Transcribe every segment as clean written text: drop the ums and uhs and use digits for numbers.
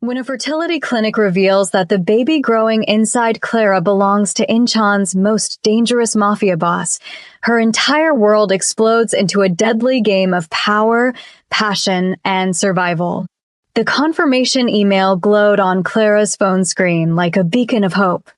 When a fertility clinic reveals that the baby growing inside Clara belongs to Inchan's most dangerous mafia boss, her entire world explodes into a deadly game of power, passion, and survival. The confirmation email glowed on Clara's phone screen like a beacon of hope.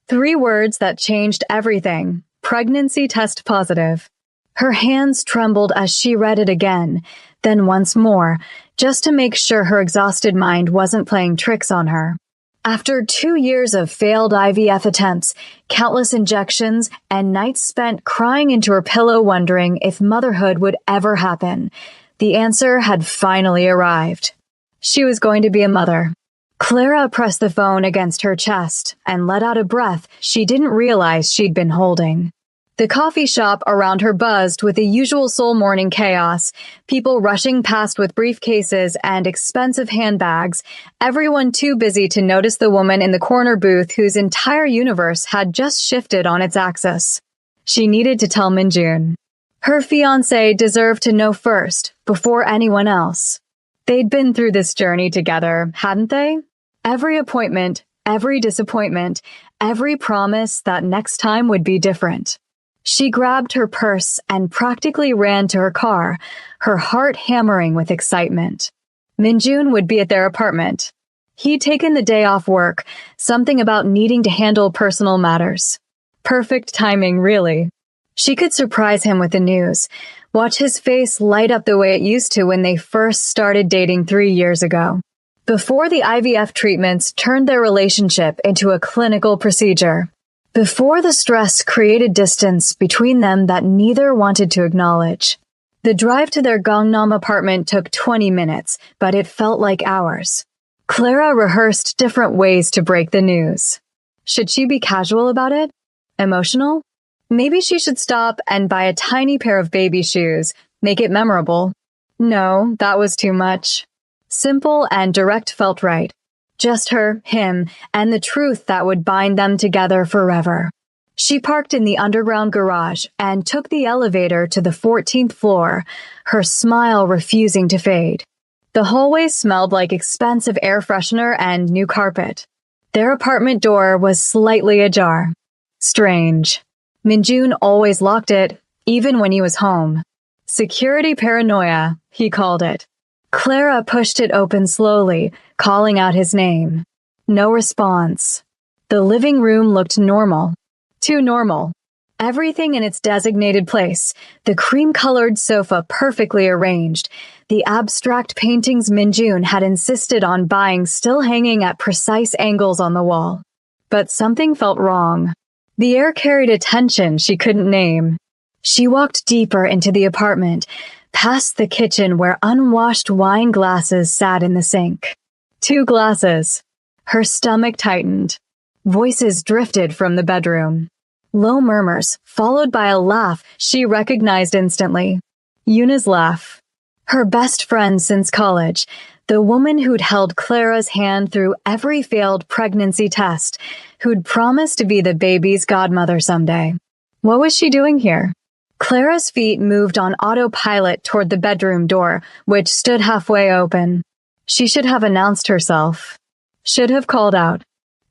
3 words that changed everything: pregnancy test positive. Her hands trembled as she read it again, then once more, just to make sure her exhausted mind wasn't playing tricks on her. After 2 years of failed IVF attempts, countless injections, and nights spent crying into her pillow wondering if motherhood would ever happen, the answer had finally arrived. She was going to be a mother. Clara pressed the phone against her chest and let out a breath she didn't realize she'd been holding. The coffee shop around her buzzed with the usual Seoul morning chaos, people rushing past with briefcases and expensive handbags, everyone too busy to notice the woman in the corner booth whose entire universe had just shifted on its axis. She needed to tell Minjun. Her fiancé deserved to know first, before anyone else. They'd been through this journey together, hadn't they? Every appointment, every disappointment, every promise that next time would be different. She grabbed her purse and practically ran to her car, her heart hammering with excitement. Minjun would be at their apartment. He'd taken the day off work, something about needing to handle personal matters. Perfect timing, really. She could surprise him with the news, watch his face light up the way it used to when they first started dating 3 years ago. Before the IVF treatments turned their relationship into a clinical procedure. Before the stress created distance between them that neither wanted to acknowledge. The drive to their Gangnam apartment took 20 minutes, but it felt like hours. Clara rehearsed different ways to break the news. Should she be casual about it? Emotional? Maybe she should stop and buy a tiny pair of baby shoes, make it memorable. No, that was too much. Simple and direct felt right. Just her, him, and the truth that would bind them together forever. She parked in the underground garage and took the elevator to the 14th floor, her smile refusing to fade. The hallway smelled like expensive air freshener and new carpet. Their apartment door was slightly ajar. Strange. Minjun always locked it, even when he was home. Security paranoia, he called it. Clara pushed it open slowly, calling out his name. No response. The living room looked normal. Too normal. Everything in its designated place, the cream-colored sofa perfectly arranged, the abstract paintings Minjun had insisted on buying still hanging at precise angles on the wall. But something felt wrong. The air carried a tension she couldn't name. She walked deeper into the apartment, past the kitchen where unwashed wine glasses sat in the sink. 2 glasses. Her stomach tightened. Voices drifted from the bedroom. Low murmurs, followed by a laugh she recognized instantly. Yuna's laugh. Her best friend since college, the woman who'd held Clara's hand through every failed pregnancy test, who'd promised to be the baby's godmother someday. What was she doing here? Clara's feet moved on autopilot toward the bedroom door, which stood halfway open. She should have announced herself. Should have called out.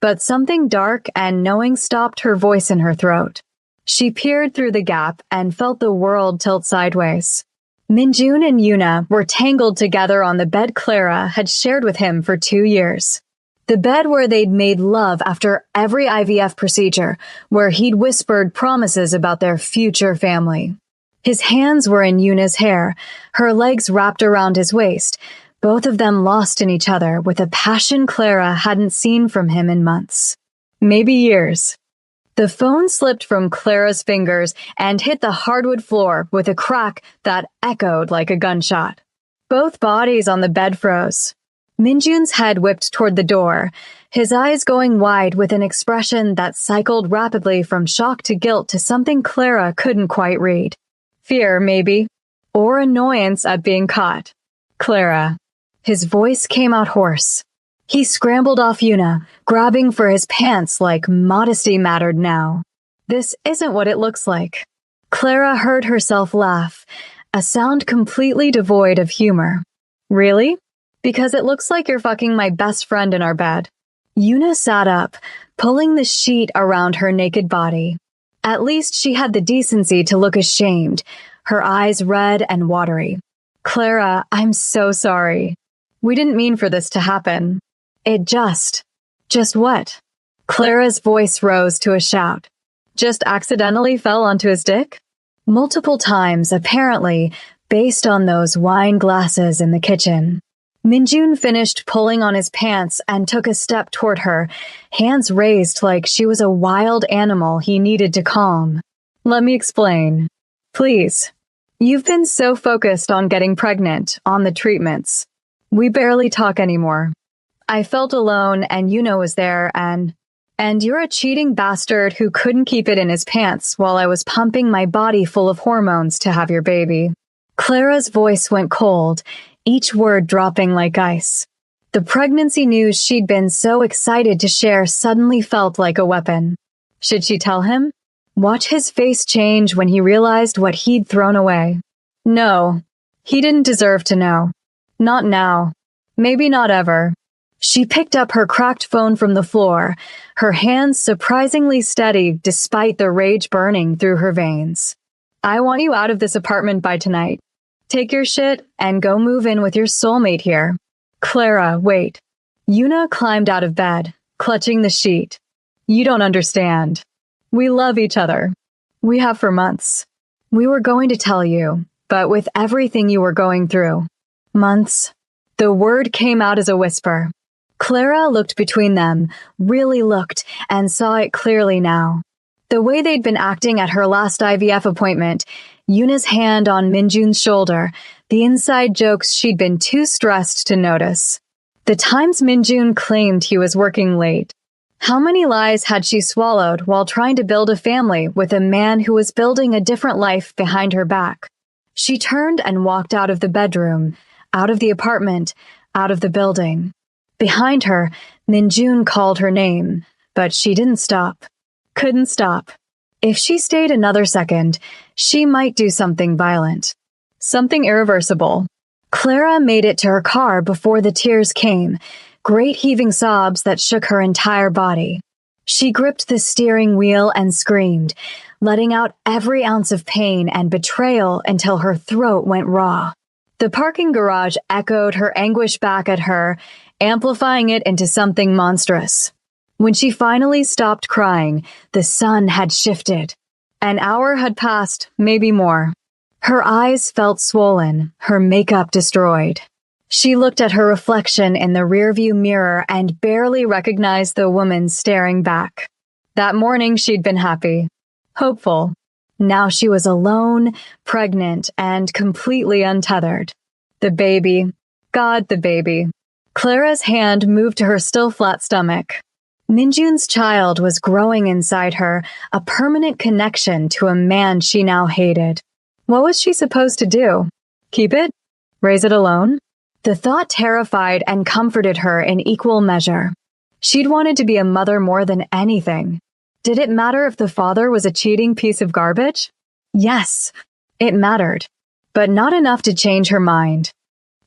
But something dark and knowing stopped her voice in her throat. She peered through the gap and felt the world tilt sideways. Minjun and Yuna were tangled together on the bed Clara had shared with him for 2 years. The bed where they'd made love after every IVF procedure, where he'd whispered promises about their future family. His hands were in Yuna's hair, her legs wrapped around his waist, both of them lost in each other with a passion Clara hadn't seen from him in months. Maybe years. The phone slipped from Clara's fingers and hit the hardwood floor with a crack that echoed like a gunshot. Both bodies on the bed froze. Minjun's head whipped toward the door, his eyes going wide with an expression that cycled rapidly from shock to guilt to something Clara couldn't quite read. Fear, maybe. Or annoyance at being caught. Clara. His voice came out hoarse. He scrambled off Yuna, grabbing for his pants like modesty mattered now. This isn't what it looks like. Clara heard herself laugh, a sound completely devoid of humor. Really? Because it looks like you're fucking my best friend in our bed. Yuna sat up, pulling the sheet around her naked body. At least she had the decency to look ashamed, her eyes red and watery. Clara, I'm so sorry. We didn't mean for this to happen. It just what? Clara's voice rose to a shout. Just accidentally fell onto his dick? Multiple times, apparently, based on those wine glasses in the kitchen. Minjun finished pulling on his pants and took a step toward her, hands raised like she was a wild animal he needed to calm. Let me explain. Please. You've been so focused on getting pregnant, on the treatments. We barely talk anymore. I felt alone and Yuna was there and you're a cheating bastard who couldn't keep it in his pants while I was pumping my body full of hormones to have your baby. Clara's voice went cold, each word dropping like ice. The pregnancy news she'd been so excited to share suddenly felt like a weapon. Should she tell him? Watch his face change when he realized what he'd thrown away. No, he didn't deserve to know. Not now. Maybe not ever. She picked up her cracked phone from the floor, her hands surprisingly steady despite the rage burning through her veins. I want you out of this apartment by tonight. Take your shit and go move in with your soulmate here. Clara, wait. Yuna climbed out of bed, clutching the sheet. You don't understand. We love each other. We have for months. We were going to tell you, but with everything you were going through. Months. The word came out as a whisper. Clara looked between them, really looked, and saw it clearly now. The way they'd been acting at her last IVF appointment, Yuna's hand on Minjun's shoulder, the inside jokes she'd been too stressed to notice. The times Minjun claimed he was working late. How many lies had she swallowed while trying to build a family with a man who was building a different life behind her back? She turned and walked out of the bedroom, out of the apartment, out of the building. Behind her, Minjun called her name, but she didn't stop. Couldn't stop. If she stayed another second, she might do something violent. Something irreversible. Clara made it to her car before the tears came, great heaving sobs that shook her entire body. She gripped the steering wheel and screamed, letting out every ounce of pain and betrayal until her throat went raw. The parking garage echoed her anguish back at her, amplifying it into something monstrous. When she finally stopped crying, the sun had shifted. An hour had passed, maybe more. Her eyes felt swollen, her makeup destroyed. She looked at her reflection in the rearview mirror and barely recognized the woman staring back. That morning she'd been happy, hopeful. Now she was alone, pregnant, and completely untethered. The baby. God, the baby. Clara's hand moved to her still flat stomach. Minjun's child was growing inside her, a permanent connection to a man she now hated. What was she supposed to do? Keep it? Raise it alone? The thought terrified and comforted her in equal measure. She'd wanted to be a mother more than anything. Did it matter if the father was a cheating piece of garbage? Yes, it mattered, but not enough to change her mind.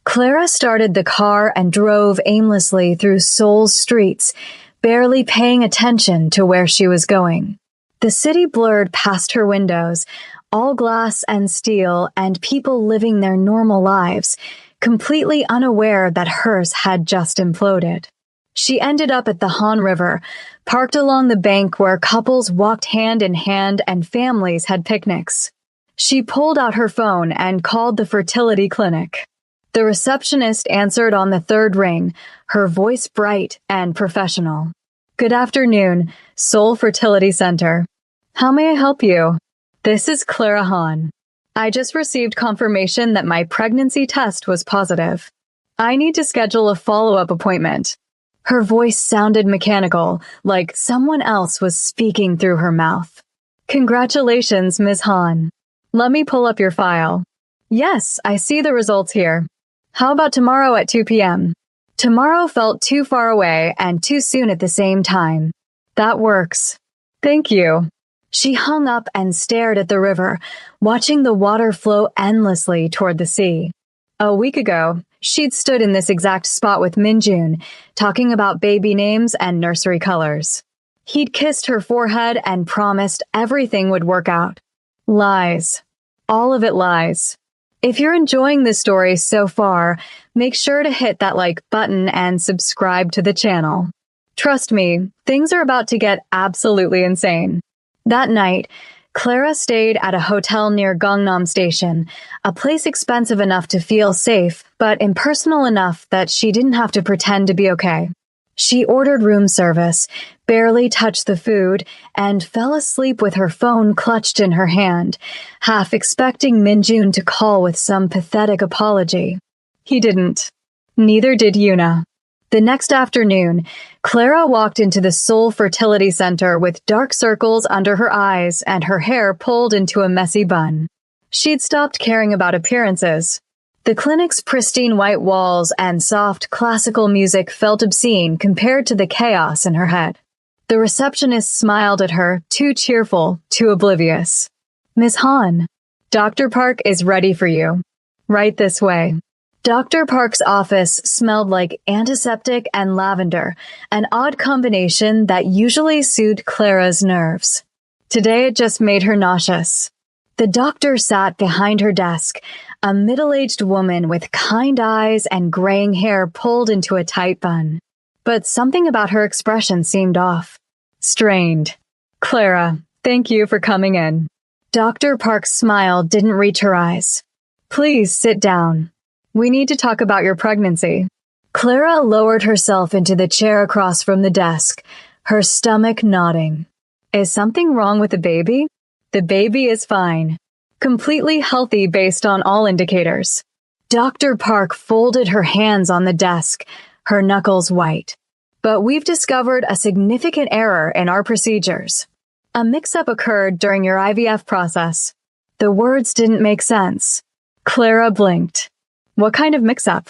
Clara started the car and drove aimlessly through Seoul's streets, barely paying attention to where she was going. The city blurred past her windows, all glass and steel and people living their normal lives, completely unaware that hers had just imploded. She ended up at the Han River, parked along the bank where couples walked hand in hand and families had picnics. She pulled out her phone and called the fertility clinic. The receptionist answered on the third ring, her voice bright and professional. Good afternoon, Seoul Fertility Center. How may I help you? This is Clara Han. I just received confirmation that my pregnancy test was positive. I need to schedule a follow-up appointment. Her voice sounded mechanical, like someone else was speaking through her mouth. Congratulations, Ms. Han. Let me pull up your file. Yes, I see the results here. How about tomorrow at 2 p.m.? Tomorrow felt too far away and too soon at the same time. That works. Thank you. She hung up and stared at the river, watching the water flow endlessly toward the sea. A week ago, She'd stood in this exact spot with Minjun, talking about baby names and nursery colors. He'd kissed her forehead and promised everything would work out. Lies. All of it lies. If you're enjoying this story so far, make sure to hit that like button and subscribe to the channel. Trust me, things are about to get absolutely insane. That night, Clara stayed at a hotel near Gangnam Station, a place expensive enough to feel safe, but impersonal enough that she didn't have to pretend to be okay. She ordered room service, barely touched the food, and fell asleep with her phone clutched in her hand, half expecting Minjun to call with some pathetic apology. He didn't. Neither did Yuna. The next afternoon, Clara walked into the Seoul Fertility Center with dark circles under her eyes and her hair pulled into a messy bun. She'd stopped caring about appearances. The clinic's pristine white walls and soft classical music felt obscene compared to the chaos in her head. The receptionist smiled at her, too cheerful, too oblivious. "Miss Han, Dr. Park is ready for you. Right this way." Dr. Park's office smelled like antiseptic and lavender, an odd combination that usually soothed Clara's nerves. Today it just made her nauseous. The doctor sat behind her desk, a middle-aged woman with kind eyes and graying hair pulled into a tight bun. But something about her expression seemed off. Strained. "Clara, thank you for coming in." Dr. Park's smile didn't reach her eyes. "Please sit down. We need to talk about your pregnancy." Clara lowered herself into the chair across from the desk, her stomach nodding. "Is something wrong with the baby?" "The baby is fine. Completely healthy based on all indicators." Dr. Park folded her hands on the desk, her knuckles white. "But we've discovered a significant error in our procedures. A mix-up occurred during your IVF process." The words didn't make sense. Clara blinked. "What kind of mix-up?"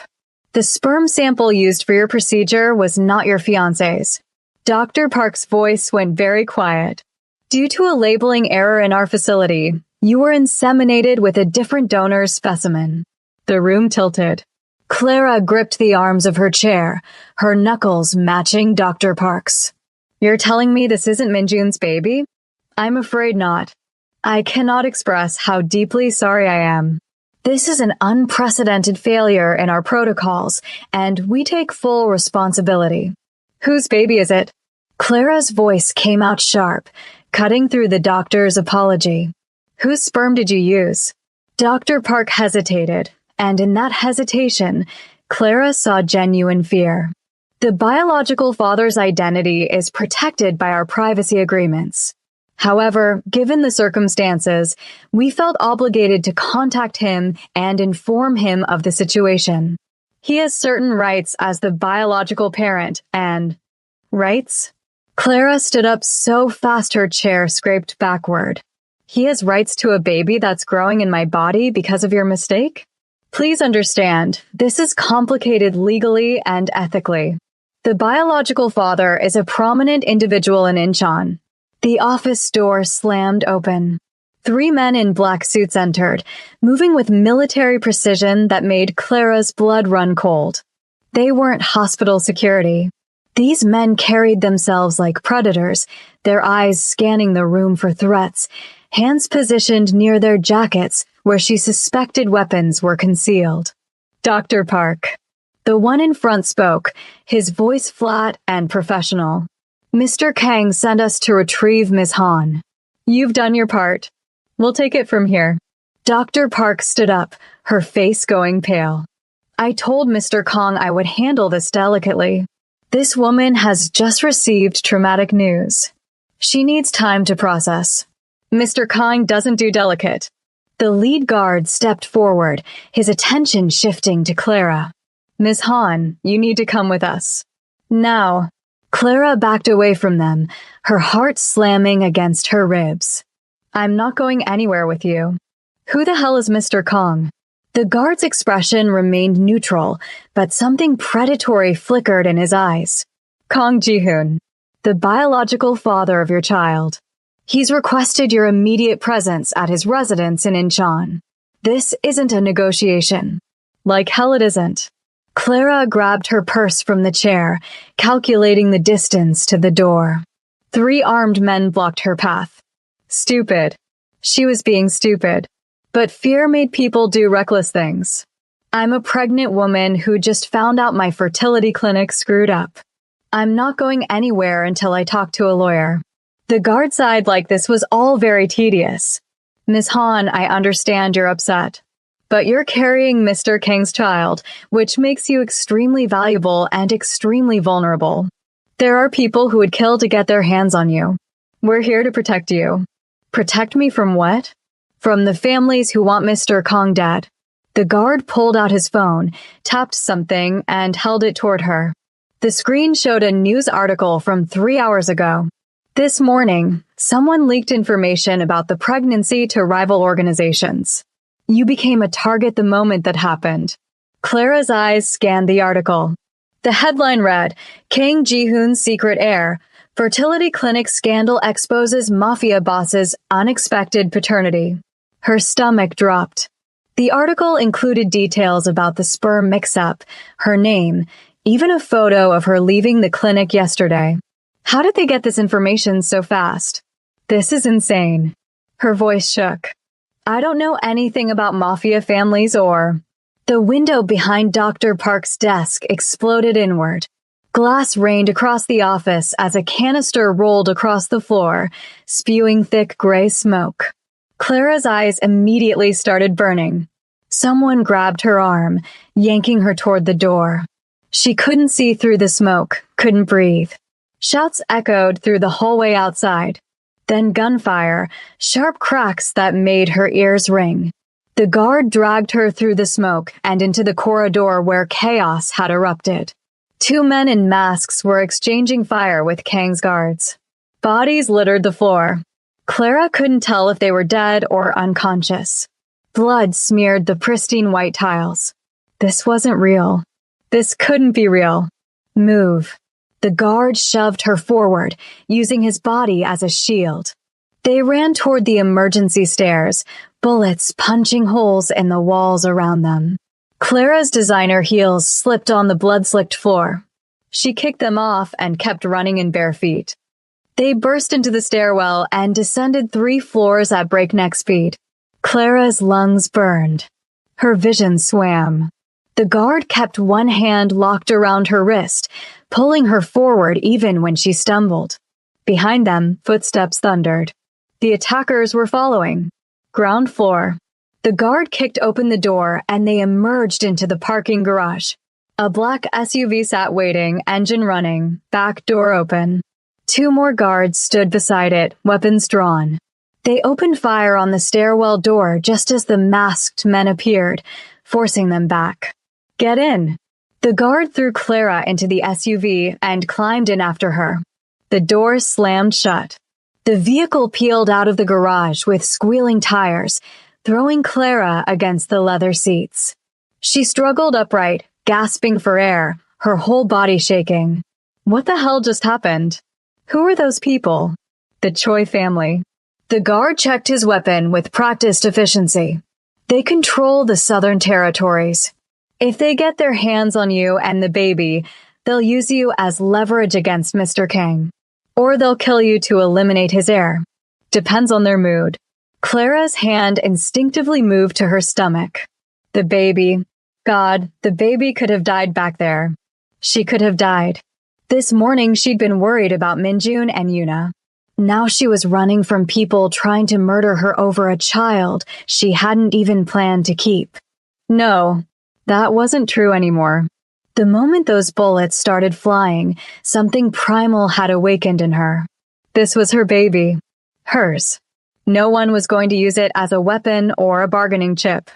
"The sperm sample used for your procedure was not your fiancé's." Dr. Park's voice went very quiet. "Due to a labeling error in our facility, you were inseminated with a different donor's specimen." The room tilted. Clara gripped the arms of her chair, her knuckles matching Dr. Park's. "You're telling me this isn't Minjun's baby?" "I'm afraid not. I cannot express how deeply sorry I am. This is an unprecedented failure in our protocols, and we take full responsibility." "Whose baby is it?" Clara's voice came out sharp, cutting through the doctor's apology. "Whose sperm did you use?" Dr. Park hesitated, and in that hesitation, Clara saw genuine fear. The biological father's identity is protected by our privacy agreements. However, given the circumstances, we felt obligated to contact him and inform him of the situation. He has certain rights as the biological parent and... Rights? Clara stood up so fast her chair scraped backward. "He has rights to a baby that's growing in my body because of your mistake? Please understand, this is complicated legally and ethically. The biological father is a prominent individual in Incheon." The office door slammed open. 3 men in black suits entered, moving with military precision that made Clara's blood run cold. They weren't hospital security. These men carried themselves like predators, their eyes scanning the room for threats, hands positioned near their jackets where she suspected weapons were concealed. "Dr. Park." The one in front spoke, his voice flat and professional. "Mr. Kang sent us to retrieve Ms. Han. You've done your part. We'll take it from here." Dr. Park stood up, her face going pale. "I told Mr. Kang I would handle this delicately. This woman has just received traumatic news. She needs time to process." "Mr. Kang doesn't do delicate." The lead guard stepped forward, his attention shifting to Clara. "Ms. Han, you need to come with us." "Now." Clara backed away from them, her heart slamming against her ribs. "I'm not going anywhere with you." "Who the hell is Mr. Kang?" The guard's expression remained neutral, but something predatory flickered in his eyes. "Kang Ji-hoon, the biological father of your child. He's requested your immediate presence at his residence in Incheon. This isn't a negotiation." "Like hell it isn't." Clara grabbed her purse from the chair, calculating the distance to the door. 3 armed men blocked her path. Stupid. She was being stupid. But fear made people do reckless things. I'm a pregnant woman who just found out my fertility clinic screwed up. I'm not going anywhere until I talk to a lawyer. The guard sighed like this was all very tedious. Ms. Han, I understand you're upset. But you're carrying Mr. Kang's child, which makes you extremely valuable and extremely vulnerable. There are people who would kill to get their hands on you. We're here to protect you. Protect me from what? From the families who want Mr. Kang dead. The guard pulled out his phone, tapped something, and held it toward her. The screen showed a news article from 3 hours ago. This morning, someone leaked information about the pregnancy to rival organizations. You became a target the moment that happened. Clara's eyes scanned the article. The headline read, Kang Ji-hoon's secret heir. Fertility clinic scandal exposes Mafia boss's unexpected paternity. Her stomach dropped. The article included details about the sperm mix-up, her name, even a photo of her leaving the clinic yesterday. How did they get this information so fast? This is insane. Her voice shook. I don't know anything about Mafia families or... The window behind Dr. Park's desk exploded inward. Glass rained across the office as a canister rolled across the floor, spewing thick gray smoke. Clara's eyes immediately started burning. Someone grabbed her arm, yanking her toward the door. She couldn't see through the smoke, couldn't breathe. Shouts echoed through the hallway outside. Then gunfire, sharp cracks that made her ears ring. The guard dragged her through the smoke and into the corridor where chaos had erupted. 2 men in masks were exchanging fire with Kang's guards. Bodies littered the floor. Clara couldn't tell if they were dead or unconscious. Blood smeared the pristine white tiles. This wasn't real. This couldn't be real. Move. The guard shoved her forward, using his body as a shield. They ran toward the emergency stairs, bullets punching holes in the walls around them. Clara's designer heels slipped on the blood-slicked floor. She kicked them off and kept running in bare feet. They burst into the stairwell and descended 3 floors at breakneck speed. Clara's lungs burned. Her vision swam. The guard kept one hand locked around her wrist, pulling her forward even when she stumbled. Behind them, footsteps thundered. The attackers were following. Ground floor. The guard kicked open the door and they emerged into the parking garage. A black SUV sat waiting, engine running, back door open. 2 more guards stood beside it, weapons drawn. They opened fire on the stairwell door just as the masked men appeared, forcing them back. Get in. The guard threw Clara into the SUV and climbed in after her. The door slammed shut. The vehicle peeled out of the garage with squealing tires, throwing Clara against the leather seats. She struggled upright, gasping for air, her whole body shaking. What the hell just happened? Who are those people? The Choi family. The guard checked his weapon with practiced efficiency. They control the Southern Territories. If they get their hands on you and the baby, they'll use you as leverage against Mr. Kang. Or they'll kill you to eliminate his heir. Depends on their mood. Clara's hand instinctively moved to her stomach. The baby. God, the baby could have died back there. She could have died. This morning she'd been worried about Minjun and Yuna. Now she was running from people trying to murder her over a child she hadn't even planned to keep. No, that wasn't true anymore. The moment those bullets started flying, something primal had awakened in her. This was her baby. Hers. No one was going to use it as a weapon or a bargaining chip.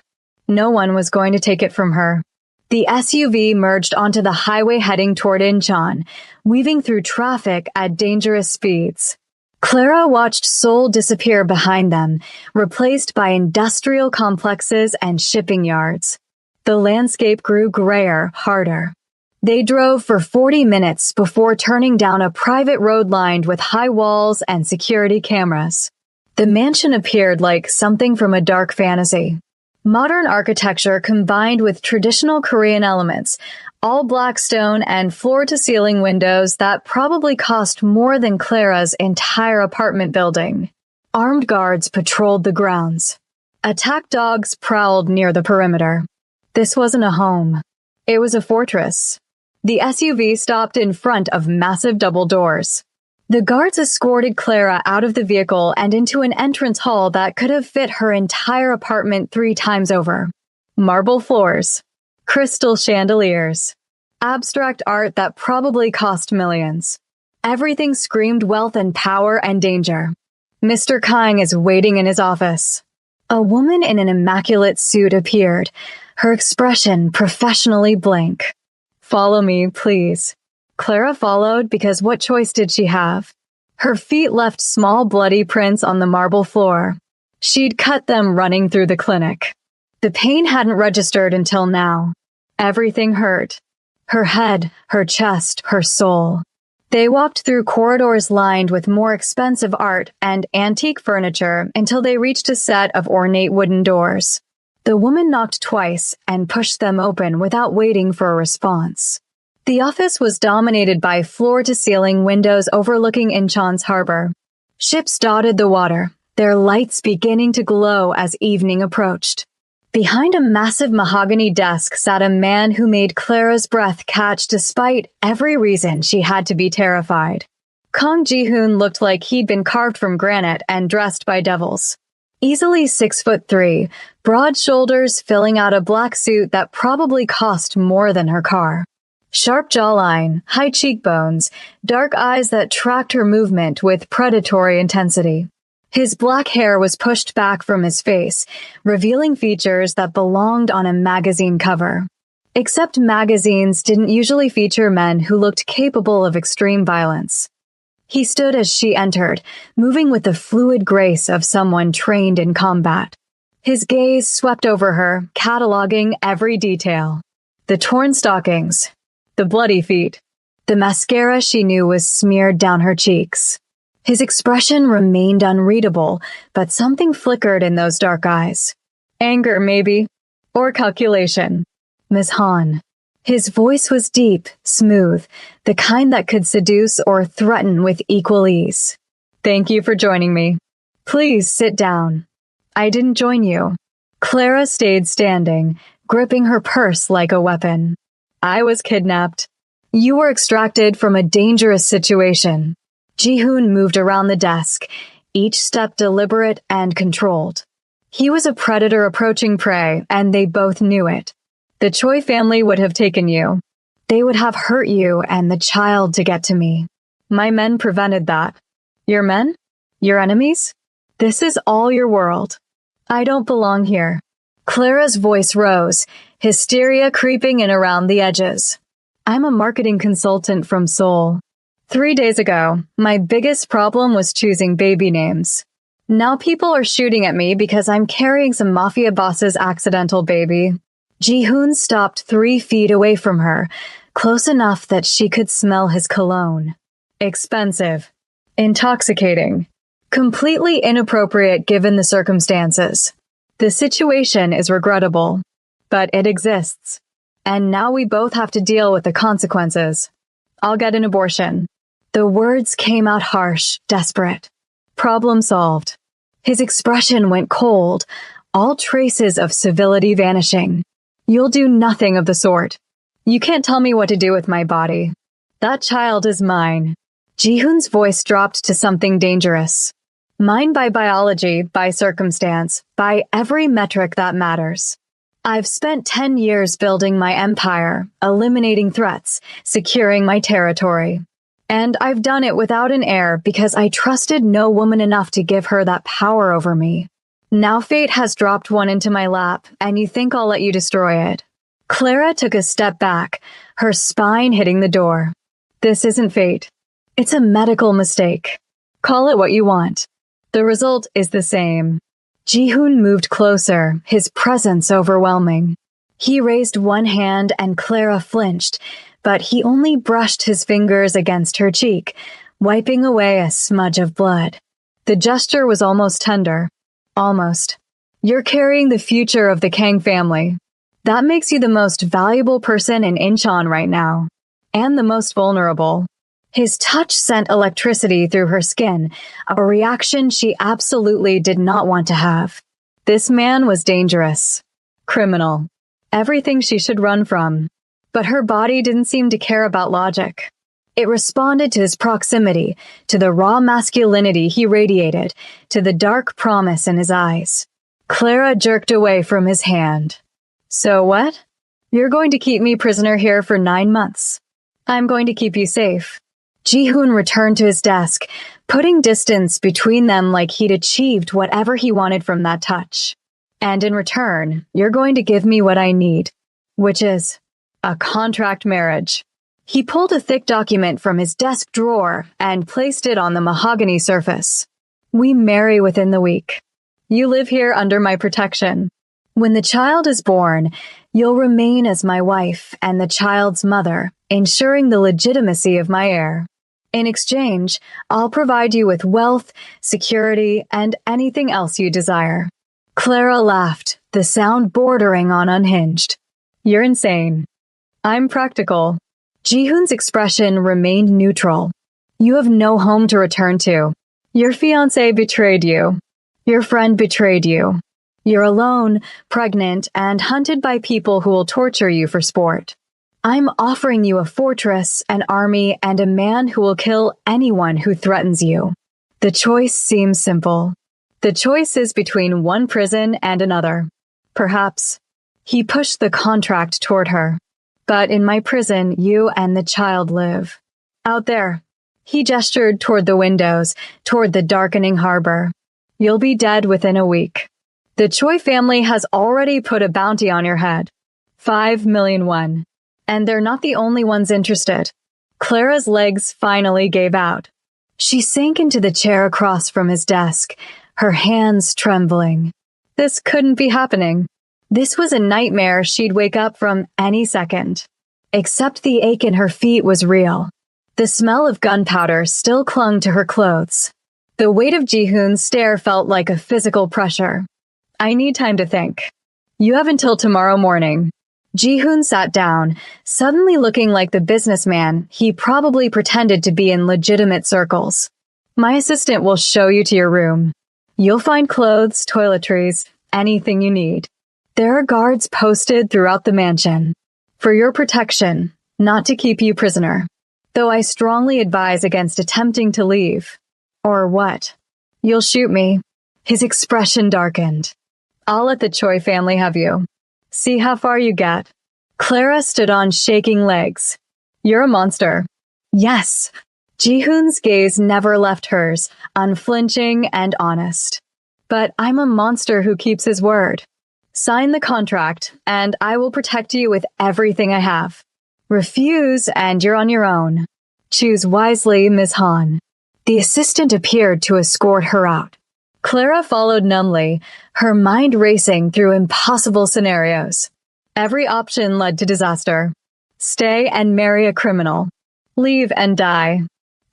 No one was going to take it from her. The SUV merged onto the highway heading toward Incheon, weaving through traffic at dangerous speeds. Clara watched Seoul disappear behind them, replaced by industrial complexes and shipping yards. The landscape grew grayer, harder. They drove for 40 minutes before turning down a private road lined with high walls and security cameras. The mansion appeared like something from a dark fantasy. Modern architecture combined with traditional Korean elements, All black stone and floor-to-ceiling windows that probably cost more than Clara's entire apartment building. Armed guards patrolled the grounds. Attack dogs prowled near the perimeter. This wasn't a home. It was a fortress. The SUV stopped in front of massive double doors. The guards escorted Clara out of the vehicle and into an entrance hall that could have fit her entire apartment 3 times over. Marble floors, crystal chandeliers, abstract art that probably cost millions. Everything screamed wealth and power and danger. Mr. Kang is waiting in his office. A woman in an immaculate suit appeared, her expression professionally blank. "Follow me, please." Clara followed because what choice did she have? Her feet left small bloody prints on the marble floor. She'd cut them running through the clinic. The pain hadn't registered until now. Everything hurt. Her head, her chest, her soul. They walked through corridors lined with more expensive art and antique furniture until they reached a set of ornate wooden doors. The woman knocked twice and pushed them open without waiting for a response. The office was dominated by floor-to-ceiling windows overlooking Incheon's harbor. Ships dotted the water, their lights beginning to glow as evening approached. Behind a massive mahogany desk sat a man who made Clara's breath catch despite every reason she had to be terrified. Kang Ji-hoon looked like he'd been carved from granite and dressed by devils. Easily 6'3", broad shoulders filling out a black suit that probably cost more than her car. Sharp jawline, high cheekbones, dark eyes that tracked her movement with predatory intensity. His black hair was pushed back from his face, revealing features that belonged on a magazine cover. Except magazines didn't usually feature men who looked capable of extreme violence. He stood as she entered, moving with the fluid grace of someone trained in combat. His gaze swept over her, cataloging every detail. The torn stockings, the bloody feet, the mascara she knew was smeared down her cheeks. His expression remained unreadable, but something flickered in those dark eyes. Anger, maybe. Or calculation. Ms. Han. His voice was deep, smooth, the kind that could seduce or threaten with equal ease. "Thank you for joining me. Please sit down." "I didn't join you." Clara stayed standing, gripping her purse like a weapon. "I was kidnapped. You were extracted from a dangerous situation." Ji-hoon moved around the desk, each step deliberate and controlled. He was a predator approaching prey, and they both knew it. The Choi family would have taken you. They would have hurt you and the child to get to me. My men prevented that. Your men? Your enemies? This is all your world. I don't belong here. Clara's voice rose, hysteria creeping in around the edges. I'm a marketing consultant from Seoul. 3 days ago, my biggest problem was choosing baby names. Now people are shooting at me because I'm carrying some mafia boss's accidental baby. Ji-hoon stopped 3 feet away from her, close enough that she could smell his cologne. Expensive. Intoxicating. Completely inappropriate given the circumstances. The situation is regrettable, but it exists. And now we both have to deal with the consequences. I'll get an abortion. The words came out harsh, desperate. Problem solved. His expression went cold, all traces of civility vanishing. You'll do nothing of the sort. You can't tell me what to do with my body. That child is mine. Ji-hoon's voice dropped to something dangerous. Mine by biology, by circumstance, by every metric that matters. I've spent 10 years building my empire, eliminating threats, securing my territory. And I've done it without an heir because I trusted no woman enough to give her that power over me. Now fate has dropped one into my lap, and you think I'll let you destroy it. Clara took a step back, her spine hitting the door. This isn't fate. It's a medical mistake. Call it what you want. The result is the same. Ji-hoon moved closer, his presence overwhelming. He raised one hand and Clara flinched, but he only brushed his fingers against her cheek, wiping away a smudge of blood. The gesture was almost tender. Almost. You're carrying the future of the Kang family. That makes you the most valuable person in Incheon right now. And the most vulnerable. His touch sent electricity through her skin, a reaction she absolutely did not want to have. This man was dangerous. Criminal. Everything she should run from. But her body didn't seem to care about logic. It responded to his proximity, to the raw masculinity he radiated, to the dark promise in his eyes. Clara jerked away from his hand. So what? You're going to keep me prisoner here for 9 months. I'm going to keep you safe. Ji-hoon returned to his desk, putting distance between them like he'd achieved whatever he wanted from that touch. And in return, you're going to give me what I need, which is a contract marriage. He pulled a thick document from his desk drawer and placed it on the mahogany surface. We marry within the week. You live here under my protection. When the child is born, you'll remain as my wife and the child's mother, ensuring the legitimacy of my heir. In exchange, I'll provide you with wealth, security, and anything else you desire. Clara laughed, the sound bordering on unhinged. You're insane. I'm practical. Ji-hoon's expression remained neutral. You have no home to return to. Your fiancé betrayed you. Your friend betrayed you. You're alone, pregnant, and hunted by people who will torture you for sport. I'm offering you a fortress, an army, and a man who will kill anyone who threatens you. The choice seems simple. The choice is between one prison and another. Perhaps. He pushed the contract toward her. But in my prison, you and the child live. Out there. He gestured toward the windows, toward the darkening harbor. You'll be dead within a week. The Choi family has already put a bounty on your head. 5 million won. And they're not the only ones interested. Clara's legs finally gave out. She sank into the chair across from his desk, her hands trembling. This couldn't be happening. This was a nightmare she'd wake up from any second. Except the ache in her feet was real. The smell of gunpowder still clung to her clothes. The weight of Ji-hoon's stare felt like a physical pressure. I need time to think. You have until tomorrow morning. Ji-hoon sat down, suddenly looking like the businessman he probably pretended to be in legitimate circles. My assistant will show you to your room. You'll find clothes, toiletries, anything you need. There are guards posted throughout the mansion. For your protection, not to keep you prisoner. Though I strongly advise against attempting to leave. Or what? You'll shoot me. His expression darkened. I'll let the Choi family have you. See how far you get. Clara stood on shaking legs. You're a monster. Yes. Ji-hoon's gaze never left hers, unflinching and honest. But I'm a monster who keeps his word. Sign the contract, and I will protect you with everything I have. Refuse, and you're on your own. Choose wisely, Ms. Han. The assistant appeared to escort her out. Clara followed numbly, her mind racing through impossible scenarios. Every option led to disaster. Stay and marry a criminal. Leave and die.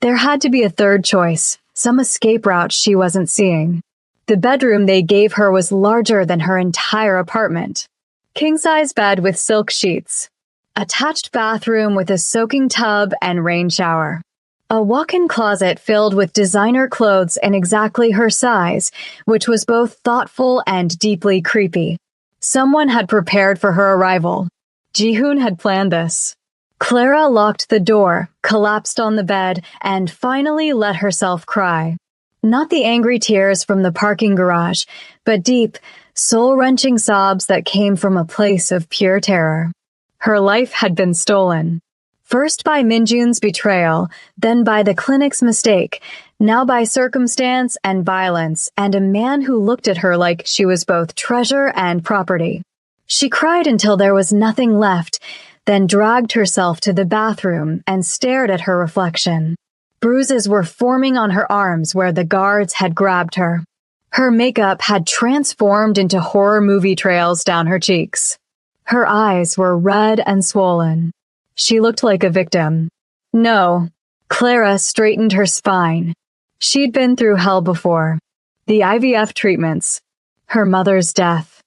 There had to be a third choice, some escape route she wasn't seeing. The bedroom they gave her was larger than her entire apartment. King-size bed with silk sheets. Attached bathroom with a soaking tub and rain shower. A walk-in closet filled with designer clothes in exactly her size, which was both thoughtful and deeply creepy. Someone had prepared for her arrival. Ji-hoon had planned this. Clara locked the door, collapsed on the bed, and finally let herself cry. Not the angry tears from the parking garage, but deep, soul-wrenching sobs that came from a place of pure terror. Her life had been stolen. First by Minjun's betrayal, then by the clinic's mistake, now by circumstance and violence, and a man who looked at her like she was both treasure and property. She cried until there was nothing left, then dragged herself to the bathroom and stared at her reflection. Bruises were forming on her arms where the guards had grabbed her. Her makeup had transformed into horror movie trails down her cheeks. Her eyes were red and swollen. She looked like a victim. No. Clara straightened her spine. She'd been through hell before. The IVF treatments. Her mother's death.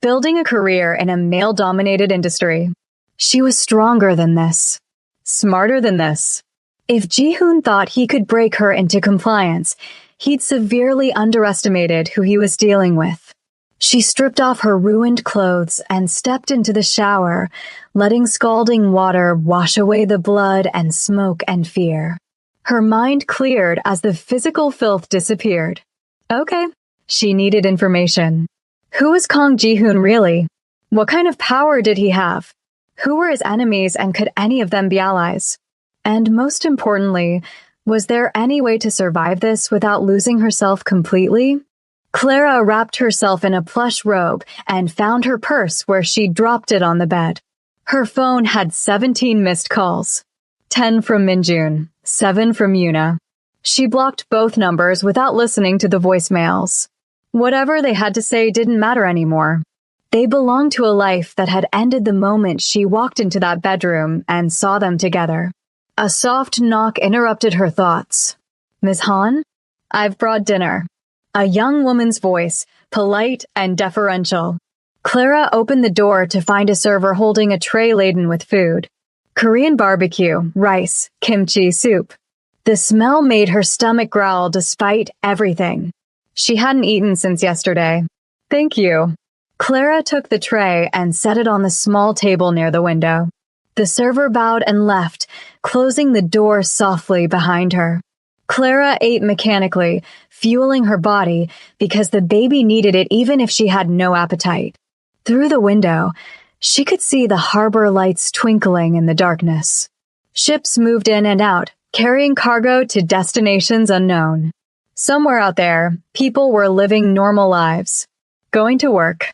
building a career in a male-dominated industry. She was stronger than this. Smarter than this. If Ji-hoon thought he could break her into compliance, he'd severely underestimated who he was dealing with. She stripped off her ruined clothes and stepped into the shower, letting scalding water wash away the blood and smoke and fear. Her mind cleared as the physical filth disappeared. Okay, she needed information. Who was Kang Ji-hoon really? What kind of power did he have? Who were his enemies and could any of them be allies? And most importantly, was there any way to survive this without losing herself completely? Clara wrapped herself in a plush robe and found her purse where she dropped it on the bed. Her phone had 17 missed calls. 10 from Minjun, 7 from Yuna. She blocked both numbers without listening to the voicemails. Whatever they had to say didn't matter anymore. They belonged to a life that had ended the moment she walked into that bedroom and saw them together. A soft knock interrupted her thoughts. "Ms. Han? I've brought dinner." A young woman's voice, polite and deferential. Clara opened the door to find a server holding a tray laden with food. Korean barbecue, rice, kimchi, soup. The smell made her stomach growl despite everything. She hadn't eaten since yesterday. "Thank you." Clara took the tray and set it on the small table near the window. The server bowed and left, closing the door softly behind her. Clara ate mechanically, fueling her body because the baby needed it even if she had no appetite. Through the window, she could see the harbor lights twinkling in the darkness. Ships moved in and out, carrying cargo to destinations unknown. Somewhere out there, people were living normal lives. Going to work.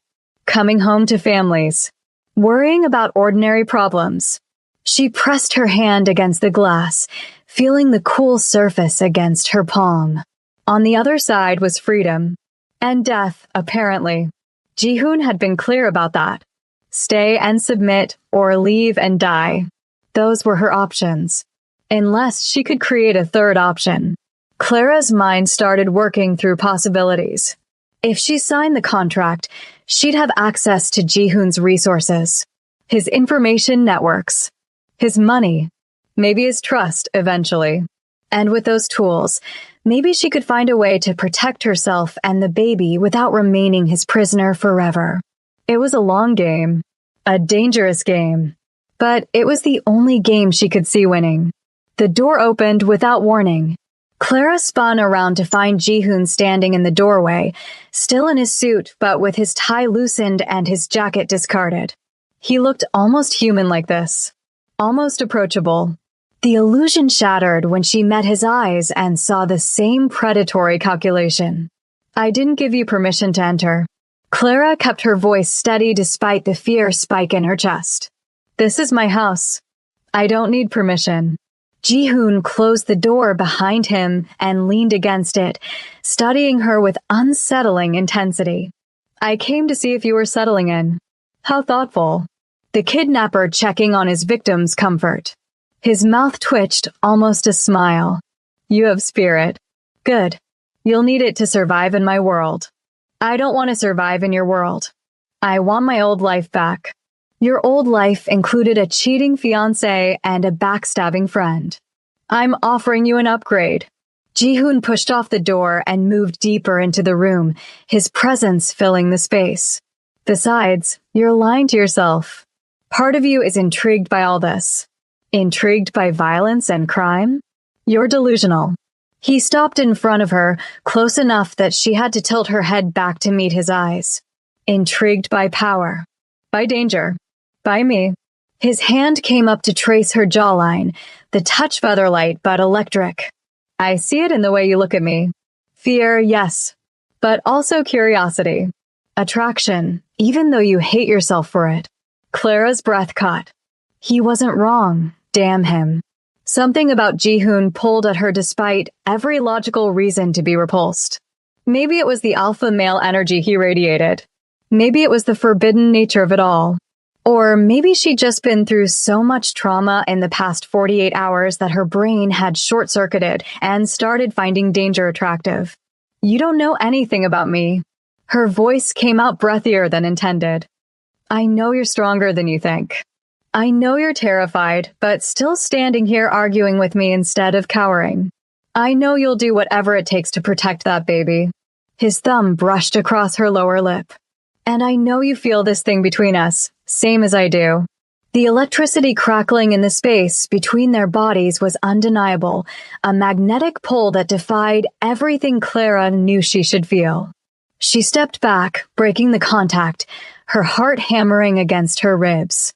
Coming home to families. Worrying about ordinary problems. She pressed her hand against the glass, feeling the cool surface against her palm. On the other side was freedom. And death, apparently. Ji-hoon had been clear about that. Stay and submit, or leave and die. Those were her options. Unless she could create a third option. Clara's mind started working through possibilities. If she signed the contract, she'd have access to Ji-hoon's resources. His information networks. His money. Maybe his trust, eventually. And with those tools, maybe she could find a way to protect herself and the baby without remaining his prisoner forever. It was a long game. A dangerous game. But it was the only game she could see winning. The door opened without warning. Clara spun around to find Ji-hoon standing in the doorway, still in his suit but with his tie loosened and his jacket discarded. He looked almost human like this. Almost approachable. The illusion shattered when she met his eyes and saw the same predatory calculation. "I didn't give you permission to enter." Clara kept her voice steady despite the fear spike in her chest. "This is my house. I don't need permission." Ji-hoon closed the door behind him and leaned against it, studying her with unsettling intensity. "I came to see if you were settling in." How thoughtful. The kidnapper checking on his victim's comfort. His mouth twitched, almost a smile. "You have spirit. Good. You'll need it to survive in my world." "I don't want to survive in your world. I want my old life back." "Your old life included a cheating fiancé and a backstabbing friend. I'm offering you an upgrade." Ji-hoon pushed off the door and moved deeper into the room, his presence filling the space. "Besides, you're lying to yourself. Part of you is intrigued by all this. Intrigued by violence and crime? You're delusional." He stopped in front of her, close enough that she had to tilt her head back to meet his eyes. "Intrigued by power. By danger. By me." His hand came up to trace her jawline, the touch featherlight but electric. "I see it in the way you look at me. Fear, yes, but also curiosity. Attraction, even though you hate yourself for it." Clara's breath caught. He wasn't wrong, damn him. Something about Ji-hoon pulled at her despite every logical reason to be repulsed. Maybe it was the alpha male energy he radiated. Maybe it was the forbidden nature of it all. Or maybe she'd just been through so much trauma in the past 48 hours that her brain had short-circuited and started finding danger attractive. "You don't know anything about me." Her voice came out breathier than intended. I know you're stronger than you think. I know you're terrified, but still standing here arguing with me instead of cowering. I know you'll do whatever it takes to protect that baby. His thumb brushed across her lower lip. And I know you feel this thing between us, same as I do. The electricity crackling in the space between their bodies was undeniable, a magnetic pull that defied everything Clara knew she should feel. She stepped back, breaking the contact, her heart hammering against her ribs.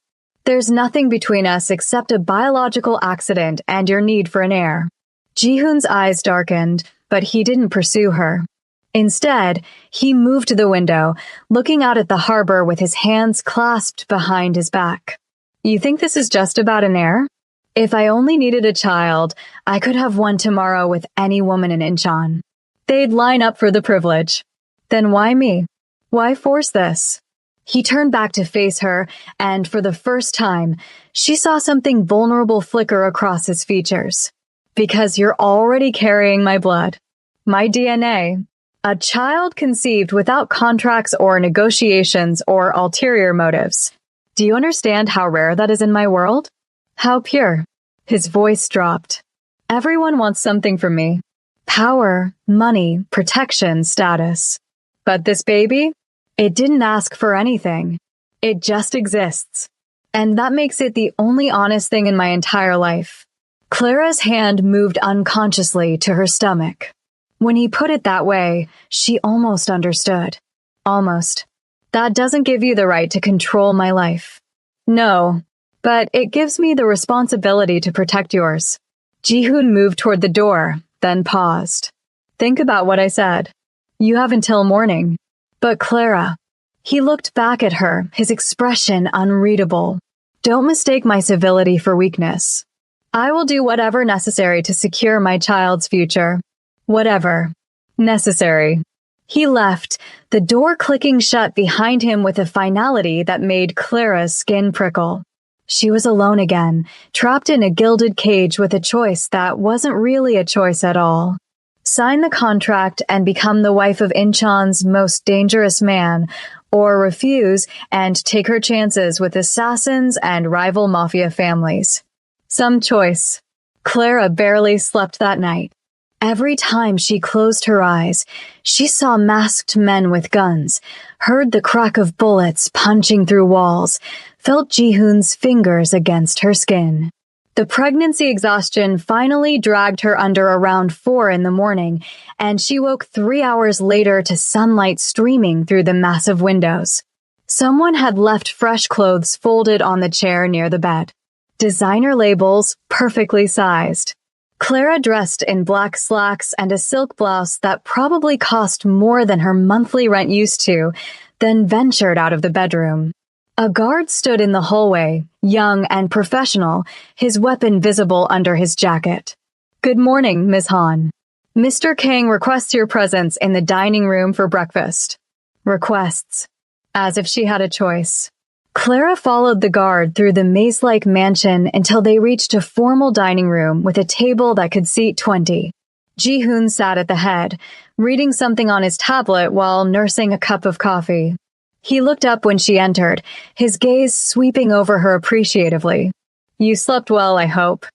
There's nothing between us except a biological accident and your need for an heir. Ji-hoon's eyes darkened, but he didn't pursue her. Instead, he moved to the window, looking out at the harbor with his hands clasped behind his back. You think this is just about an heir? If I only needed a child, I could have one tomorrow with any woman in Incheon. They'd line up for the privilege. Then why me? Why force this? He turned back to face her, and for the first time, she saw something vulnerable flicker across his features. Because you're already carrying my blood. My DNA. A child conceived without contracts or negotiations or ulterior motives. Do you understand how rare that is in my world? How pure. His voice dropped. Everyone wants something from me. Power, money, protection, status. But this baby? It didn't ask for anything. It just exists. And that makes it the only honest thing in my entire life. Clara's hand moved unconsciously to her stomach. When he put it that way, she almost understood. Almost. That doesn't give you the right to control my life. No, but it gives me the responsibility to protect yours. Ji-hoon moved toward the door, then paused. Think about what I said. You have until morning. But Clara, he looked back at her, his expression unreadable. Don't mistake my civility for weakness. I will do whatever necessary to secure my child's future. Whatever. Necessary. He left, the door clicking shut behind him with a finality that made Clara's skin prickle. She was alone again, trapped in a gilded cage with a choice that wasn't really a choice at all. Sign the contract and become the wife of Incheon's most dangerous man, or refuse and take her chances with assassins and rival mafia families. Some choice. Clara barely slept that night. Every time she closed her eyes, she saw masked men with guns, heard the crack of bullets punching through walls, felt Ji-hoon's fingers against her skin. The pregnancy exhaustion finally dragged her under around 4 in the morning, and she woke 3 hours later to sunlight streaming through the massive windows. Someone had left fresh clothes folded on the chair near the bed. Designer labels, perfectly sized. Clara dressed in black slacks and a silk blouse that probably cost more than her monthly rent used to, then ventured out of the bedroom. A guard stood in the hallway, young and professional, his weapon visible under his jacket. Good morning, Ms. Han. Mr. King requests your presence in the dining room for breakfast. Requests. As if she had a choice. Clara followed the guard through the maze-like mansion until they reached a formal dining room with a table that could seat 20. Ji-hoon sat at the head, reading something on his tablet while nursing a cup of coffee. He looked up when she entered, his gaze sweeping over her appreciatively. You slept well, I hope.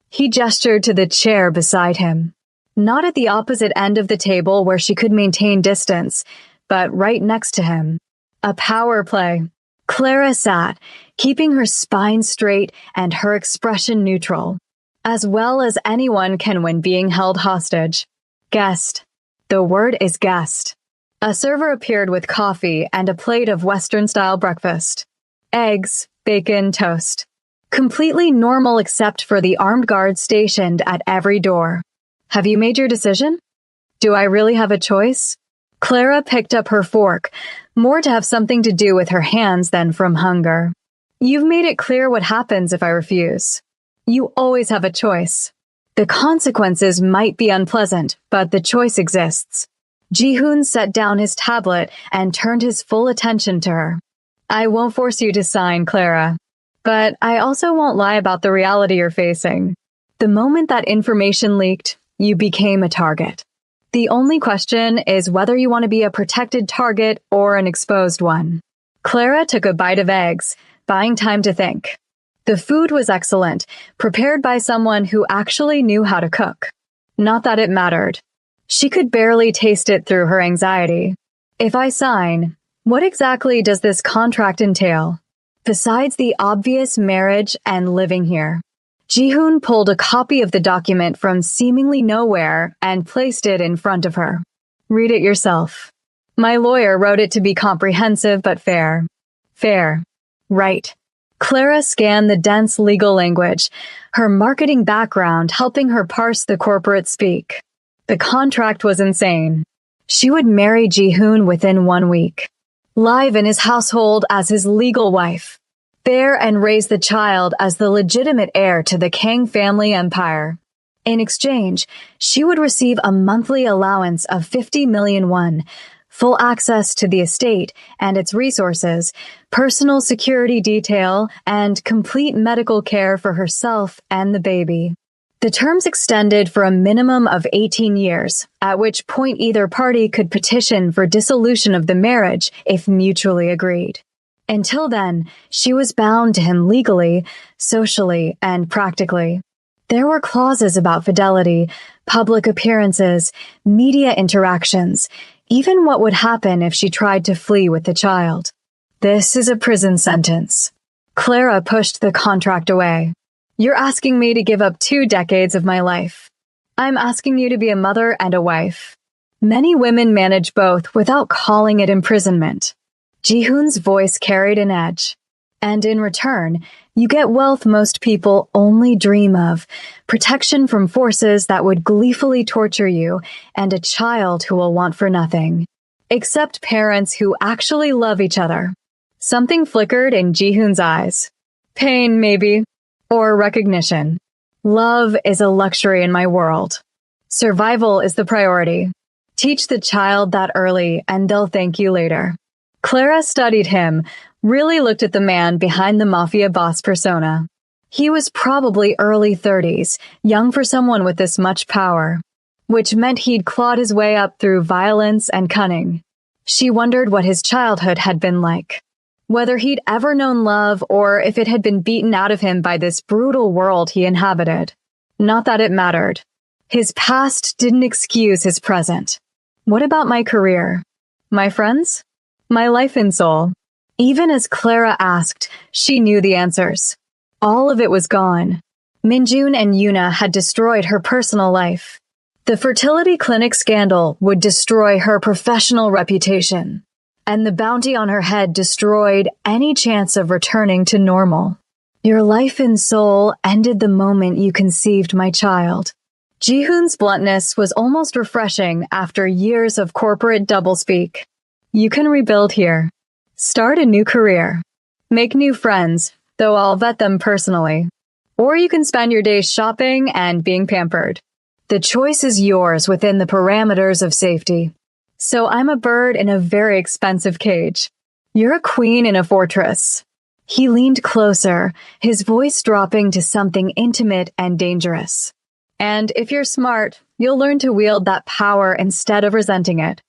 He gestured to the chair beside him. Not at the opposite end of the table where she could maintain distance, but right next to him. A power play. Clara sat, keeping her spine straight and her expression neutral, as well as anyone can when being held hostage. Guest. The word is guest. A server appeared with coffee and a plate of Western-style breakfast. Eggs, bacon, toast. Completely normal except for the armed guards stationed at every door. Have you made your decision? Do I really have a choice? Clara picked up her fork, more to have something to do with her hands than from hunger. You've made it clear what happens if I refuse. You always have a choice. The consequences might be unpleasant, but the choice exists. Ji-hoon set down his tablet and turned his full attention to her. I won't force you to sign, Clara. But I also won't lie about the reality you're facing. The moment that information leaked, you became a target. The only question is whether you want to be a protected target or an exposed one. Clara took a bite of eggs, buying time to think. The food was excellent, prepared by someone who actually knew how to cook. Not that it mattered. She could barely taste it through her anxiety. If I sign, what exactly does this contract entail? Besides the obvious marriage and living here. Jihoon pulled a copy of the document from seemingly nowhere and placed it in front of her. Read it yourself. My lawyer wrote it to be comprehensive but fair. Fair. Right. Clara scanned the dense legal language, her marketing background helping her parse the corporate speak. The contract was insane. She would marry Jihoon within 1 week. Live in his household as his legal wife. Bear and raise the child as the legitimate heir to the Kang family empire. In exchange, she would receive a monthly allowance of 50 million won, full access to the estate and its resources, personal security detail, and complete medical care for herself and the baby. The terms extended for a minimum of 18 years, at which point either party could petition for dissolution of the marriage if mutually agreed. Until then, she was bound to him legally, socially, and practically. There were clauses about fidelity, public appearances, media interactions, even what would happen if she tried to flee with the child. This is a prison sentence. Clara pushed the contract away. You're asking me to give up 2 decades of my life. I'm asking you to be a mother and a wife. Many women manage both without calling it imprisonment. Jihoon's voice carried an edge. And in return, you get wealth most people only dream of, protection from forces that would gleefully torture you, and a child who will want for nothing. Except parents who actually love each other. Something flickered in Jihoon's eyes. Pain, maybe. Or recognition. Love is a luxury in my world. Survival is the priority. Teach the child that early, and they'll thank you later. Clara studied him, really looked at the man behind the Mafia boss persona. He was probably early 30s, young for someone with this much power, which meant he'd clawed his way up through violence and cunning. She wondered what his childhood had been like, whether he'd ever known love or if it had been beaten out of him by this brutal world he inhabited. Not that it mattered. His past didn't excuse his present. What about my career? My friends? My life and soul? Even as Clara asked, she knew the answers. All of it was gone. Minjun and Yuna had destroyed her personal life. The fertility clinic scandal would destroy her professional reputation. And the bounty on her head destroyed any chance of returning to normal. Your life and soul ended the moment you conceived my child. Jihoon's bluntness was almost refreshing after years of corporate doublespeak. You can rebuild here. Start a new career. Make new friends, though I'll vet them personally. Or you can spend your days shopping and being pampered. The choice is yours within the parameters of safety. So I'm a bird in a very expensive cage. You're a queen in a fortress. He leaned closer, his voice dropping to something intimate and dangerous. And if you're smart, you'll learn to wield that power instead of resenting it.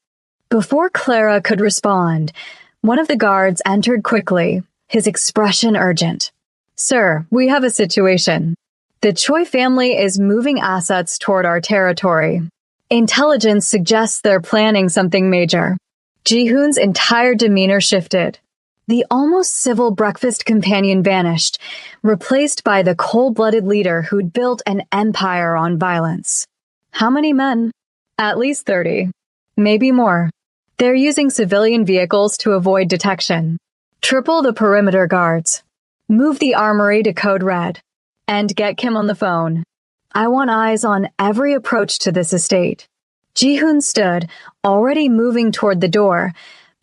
Before Clara could respond, one of the guards entered quickly, his expression urgent. Sir, we have a situation. The Choi family is moving assets toward our territory. Intelligence suggests they're planning something major. Jihoon's entire demeanor shifted. The almost civil breakfast companion vanished, replaced by the cold-blooded leader who'd built an empire on violence. How many men? At least 30. Maybe more. They're using civilian vehicles to avoid detection. Triple the perimeter guards. Move the armory to code red. And get Kim on the phone. I want eyes on every approach to this estate. Jihoon stood, already moving toward the door,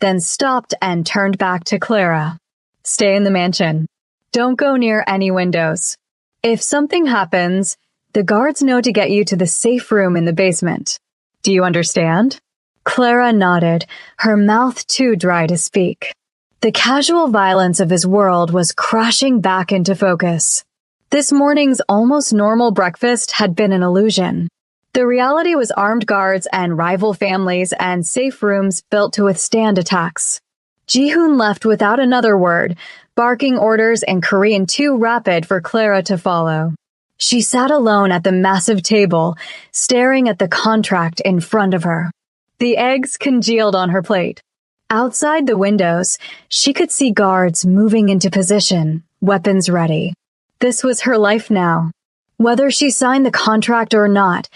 then stopped and turned back to Clara. Stay in the mansion. Don't go near any windows. If something happens, the guards know to get you to the safe room in the basement. Do you understand? Clara nodded, her mouth too dry to speak. The casual violence of his world was crashing back into focus. This morning's almost normal breakfast had been an illusion. The reality was armed guards and rival families and safe rooms built to withstand attacks. Ji-hoon left without another word, barking orders in Korean too rapid for Clara to follow. She sat alone at the massive table, staring at the contract in front of her. The eggs congealed on her plate. Outside the windows, she could see guards moving into position, weapons ready. This was her life now. Whether she signed the contract or not,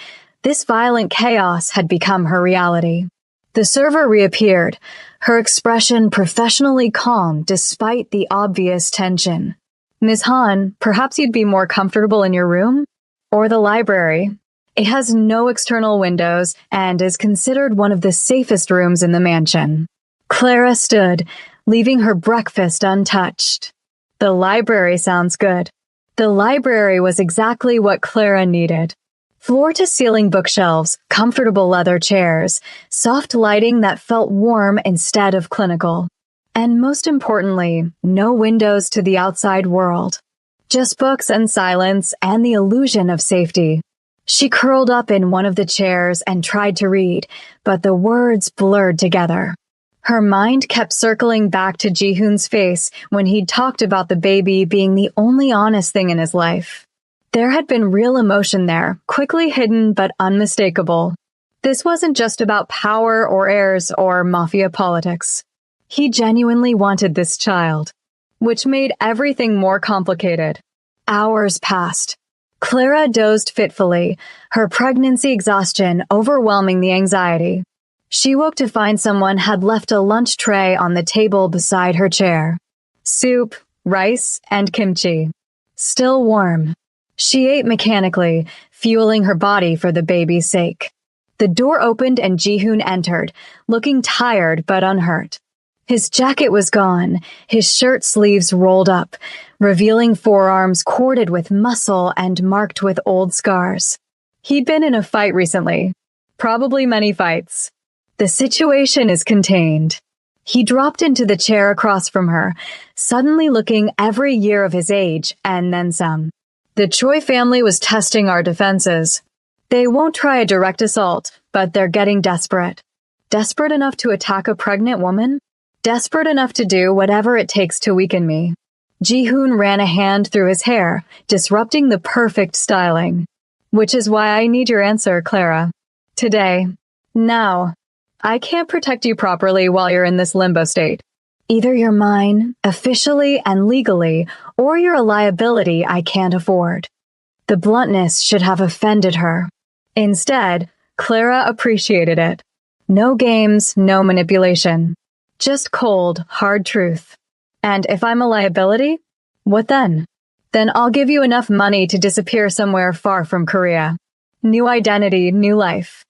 this violent chaos had become her reality. The server reappeared, her expression professionally calm despite the obvious tension. Ms. Han, perhaps you'd be more comfortable in your room? Or the library. It has no external windows and is considered one of the safest rooms in the mansion. Clara stood, leaving her breakfast untouched. The library sounds good. The library was exactly what Clara needed. Floor-to-ceiling bookshelves, comfortable leather chairs, soft lighting that felt warm instead of clinical. And most importantly, no windows to the outside world. Just books and silence and the illusion of safety. She curled up in one of the chairs and tried to read, but the words blurred together. Her mind kept circling back to Ji-hoon's face when he'd talked about the baby being the only honest thing in his life. There had been real emotion there, quickly hidden but unmistakable. This wasn't just about power or heirs or mafia politics. He genuinely wanted this child, which made everything more complicated. Hours passed. Clara dozed fitfully, her pregnancy exhaustion overwhelming the anxiety. She woke to find someone had left a lunch tray on the table beside her chair. Soup, rice, and kimchi. Still warm. She ate mechanically, fueling her body for the baby's sake. The door opened and Ji-hoon entered, looking tired but unhurt. His jacket was gone, his shirt sleeves rolled up, revealing forearms corded with muscle and marked with old scars. He'd been in a fight recently. Probably many fights. The situation is contained. He dropped into the chair across from her, suddenly looking every year of his age, and then some. The Choi family was testing our defenses. They won't try a direct assault, but they're getting desperate. Desperate enough to attack a pregnant woman? Desperate enough to do whatever it takes to weaken me. Ji-hoon ran a hand through his hair, disrupting the perfect styling. Which is why I need your answer, Clara. Today. Now. I can't protect you properly while you're in this limbo state. Either you're mine, officially and legally, or you're a liability I can't afford. The bluntness should have offended her. Instead, Clara appreciated it. No games, no manipulation. Just cold, hard truth. And if I'm a liability, what then? Then I'll give you enough money to disappear somewhere far from Korea. New identity, new life.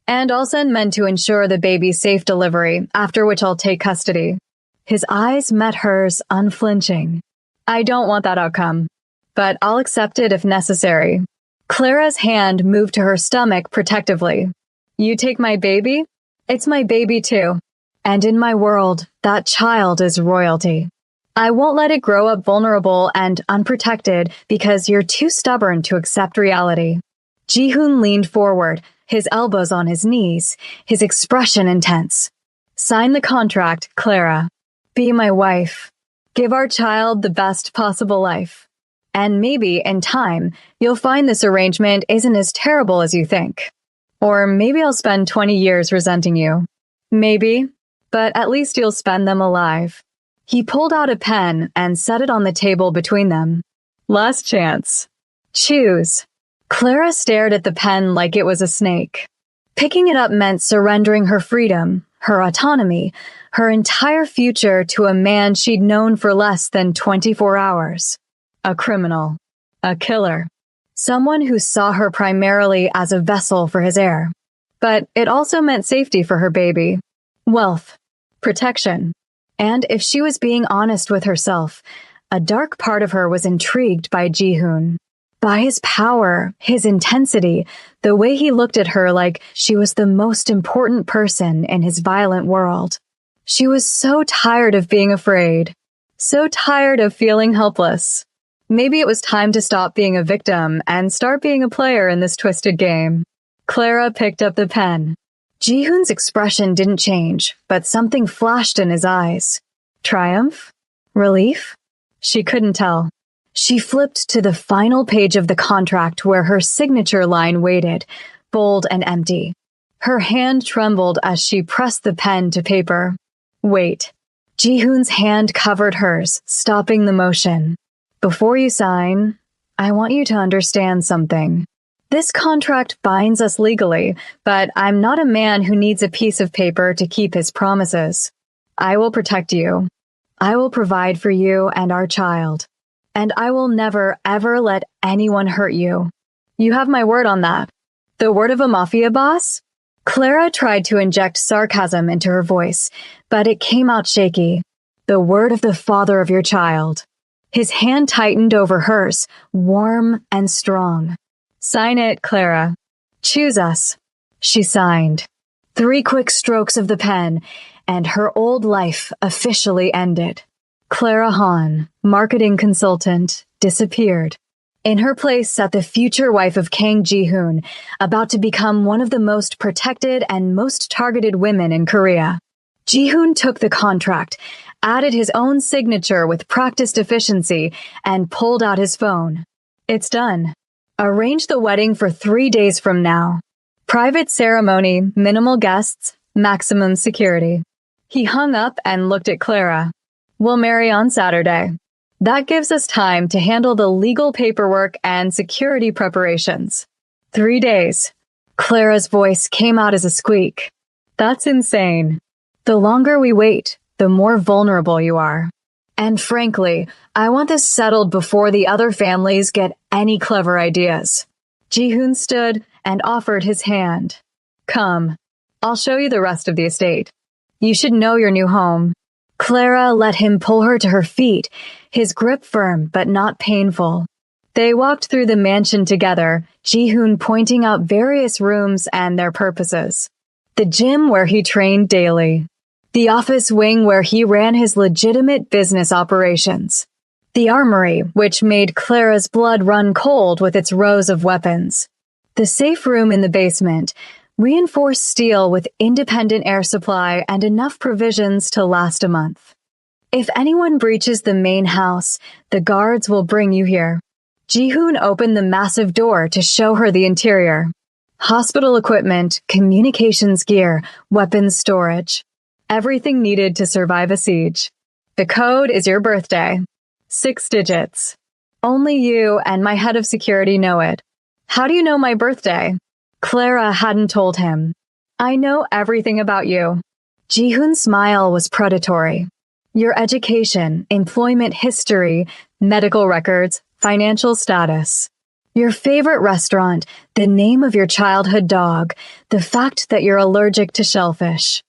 And I'll send men to ensure the baby's safe delivery, after which I'll take custody. His eyes met hers, unflinching. I don't want that outcome, but I'll accept it if necessary. Clara's hand moved to her stomach protectively. You take my baby? It's my baby too. And in my world, that child is royalty. I won't let it grow up vulnerable and unprotected because you're too stubborn to accept reality. Ji-hoon leaned forward, his elbows on his knees, his expression intense. Sign the contract, Clara. Be my wife. Give our child the best possible life. And maybe, in time, you'll find this arrangement isn't as terrible as you think. Or maybe I'll spend 20 years resenting you. Maybe, but at least you'll spend them alive. He pulled out a pen and set it on the table between them. Last chance. Choose. Clara stared at the pen like it was a snake. Picking it up meant surrendering her freedom, her autonomy, her entire future to a man she'd known for less than 24 hours. A criminal. A killer. Someone who saw her primarily as a vessel for his heir. But it also meant safety for her baby. Wealth. Protection. And if she was being honest with herself, a dark part of her was intrigued by Ji-hoon. By his power, his intensity, the way he looked at her like she was the most important person in his violent world. She was so tired of being afraid. So tired of feeling helpless. Maybe it was time to stop being a victim and start being a player in this twisted game. Clara picked up the pen. Ji-hoon's expression didn't change, but something flashed in his eyes. Triumph? Relief? She couldn't tell. She flipped to the final page of the contract where her signature line waited, bold and empty. Her hand trembled as she pressed the pen to paper. Wait. Ji-hoon's hand covered hers, stopping the motion. Before you sign, I want you to understand something. This contract binds us legally, but I'm not a man who needs a piece of paper to keep his promises. I will protect you. I will provide for you and our child. And I will never, ever let anyone hurt you. You have my word on that. The word of a mafia boss? Clara tried to inject sarcasm into her voice, but it came out shaky. The word of the father of your child. His hand tightened over hers, warm and strong. Sign it, Clara. Choose us. She signed. 3 quick strokes of the pen, and her old life officially ended. Clara Hahn, marketing consultant, disappeared. In her place sat the future wife of Kang Ji-hoon, about to become one of the most protected and most targeted women in Korea. Ji-hoon took the contract, added his own signature with practiced efficiency, and pulled out his phone. It's done. Arrange the wedding for 3 days from now. Private ceremony, minimal guests, maximum security. He hung up and looked at Clara. We'll marry on Saturday. That gives us time to handle the legal paperwork and security preparations. 3 days. Clara's voice came out as a squeak. That's insane. The longer we wait, the more vulnerable you are. And frankly, I want this settled before the other families get any clever ideas. Ji-hoon stood and offered his hand. Come, I'll show you the rest of the estate. You should know your new home. Clara let him pull her to her feet, his grip firm but not painful. They walked through the mansion together, Ji-hoon pointing out various rooms and their purposes. The gym where he trained daily. The office wing where he ran his legitimate business operations. The armory, which made Clara's blood run cold with its rows of weapons. The safe room in the basement, reinforced steel with independent air supply and enough provisions to last a month. If anyone breaches the main house, the guards will bring you here. Ji-hoon opened the massive door to show her the interior. Hospital equipment, communications gear, weapons storage. Everything needed to survive a siege. The code is your birthday. 6 digits. Only you and my head of security know it. How do you know my birthday? Clara hadn't told him. I know everything about you. Ji-hoon's smile was predatory. Your education, employment history, medical records, financial status. Your favorite restaurant, the name of your childhood dog, the fact that you're allergic to shellfish.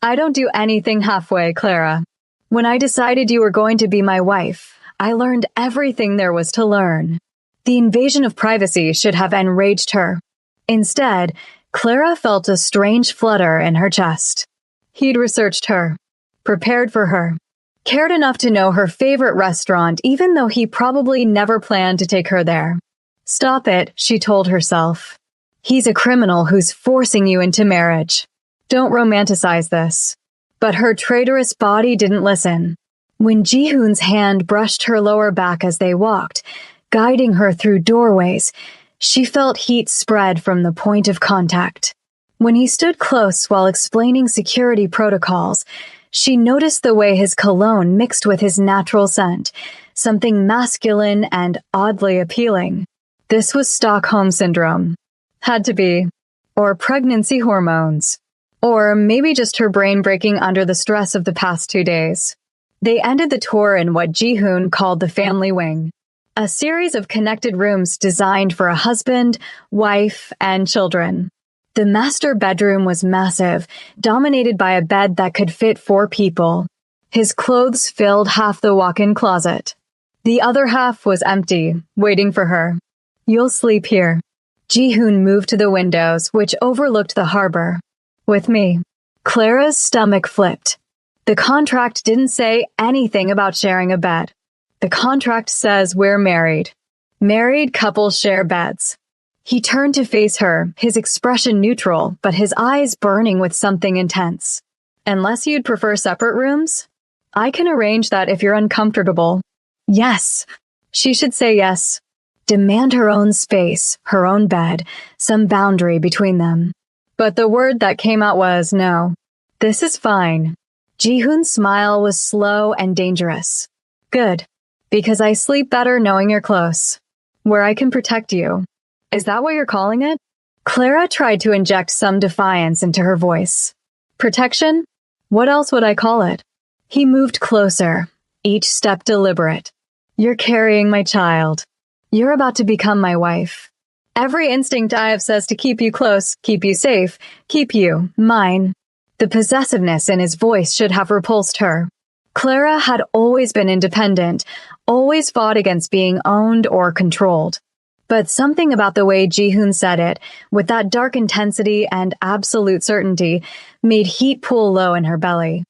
I don't do anything halfway, Clara. When I decided you were going to be my wife, I learned everything there was to learn. The invasion of privacy should have enraged her. Instead, Clara felt a strange flutter in her chest. He'd researched her, prepared for her, cared enough to know her favorite restaurant even though he probably never planned to take her there. Stop it, she told herself. He's a criminal who's forcing you into marriage. Don't romanticize this. But her traitorous body didn't listen. When Ji-hoon's hand brushed her lower back as they walked, guiding her through doorways, she felt heat spread from the point of contact. When he stood close while explaining security protocols, she noticed the way his cologne mixed with his natural scent, something masculine and oddly appealing. This was Stockholm Syndrome. Had to be. Or pregnancy hormones. Or maybe just her brain breaking under the stress of the past 2 days. They ended the tour in what Ji-hoon called the family wing. A series of connected rooms designed for a husband, wife, and children. The master bedroom was massive, dominated by a bed that could fit 4 people. His clothes filled half the walk-in closet. The other half was empty, waiting for her. You'll sleep here. Ji-hoon moved to the windows, which overlooked the harbor. With me. Clara's stomach flipped. The contract didn't say anything about sharing a bed. The contract says we're married. Married couples share beds. He turned to face her, his expression neutral, but his eyes burning with something intense. Unless you'd prefer separate rooms? I can arrange that if you're uncomfortable. Yes. She should say yes. Demand her own space, her own bed, some boundary between them. But the word that came out was no. This is fine. Ji-hoon's smile was slow and dangerous. Good. Because I sleep better knowing you're close. Where I can protect you. Is that what you're calling it? Clara tried to inject some defiance into her voice. Protection? What else would I call it? He moved closer, each step deliberate. You're carrying my child. You're about to become my wife. Every instinct I have says to keep you close, keep you safe, keep you, mine. The possessiveness in his voice should have repulsed her. Clara had always been independent, always fought against being owned or controlled. But something about the way Ji-hoon said it, with that dark intensity and absolute certainty, made heat pool low in her belly.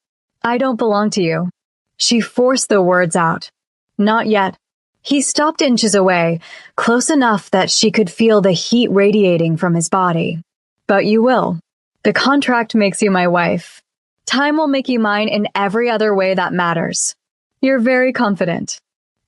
I don't belong to you. She forced the words out. Not yet. He stopped inches away, close enough that she could feel the heat radiating from his body. But you will. The contract makes you my wife. Time will make you mine in every other way that matters. You're very confident.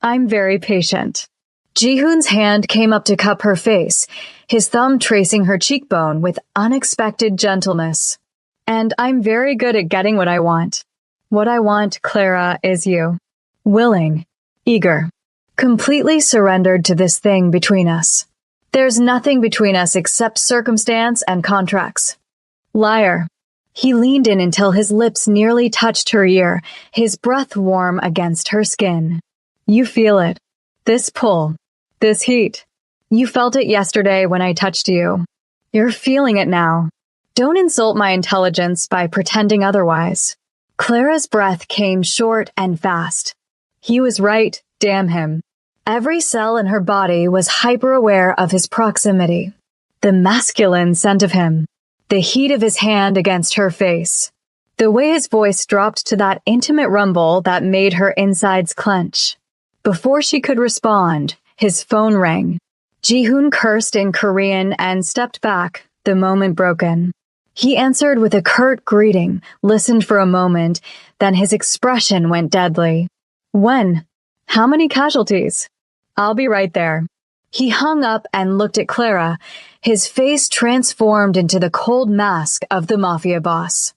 I'm very patient. Ji-hoon's hand came up to cup her face, his thumb tracing her cheekbone with unexpected gentleness. And I'm very good at getting what I want. What I want, Clara, is you. Willing, eager, completely surrendered to this thing between us. There's nothing between us except circumstance and contracts. Liar. He leaned in until his lips nearly touched her ear, his breath warm against her skin. You feel it. This pull. This heat. You felt it yesterday when I touched you. You're feeling it now. Don't insult my intelligence by pretending otherwise. Clara's breath came short and fast. He was right, damn him. Every cell in her body was hyper-aware of his proximity. The masculine scent of him. The heat of his hand against her face. The way his voice dropped to that intimate rumble that made her insides clench. Before she could respond, his phone rang. Ji-hoon cursed in Korean and stepped back, the moment broken. He answered with a curt greeting, listened for a moment, then his expression went deadly. When? How many casualties? I'll be right there. He hung up and looked at Clara, his face transformed into the cold mask of the Mafia boss.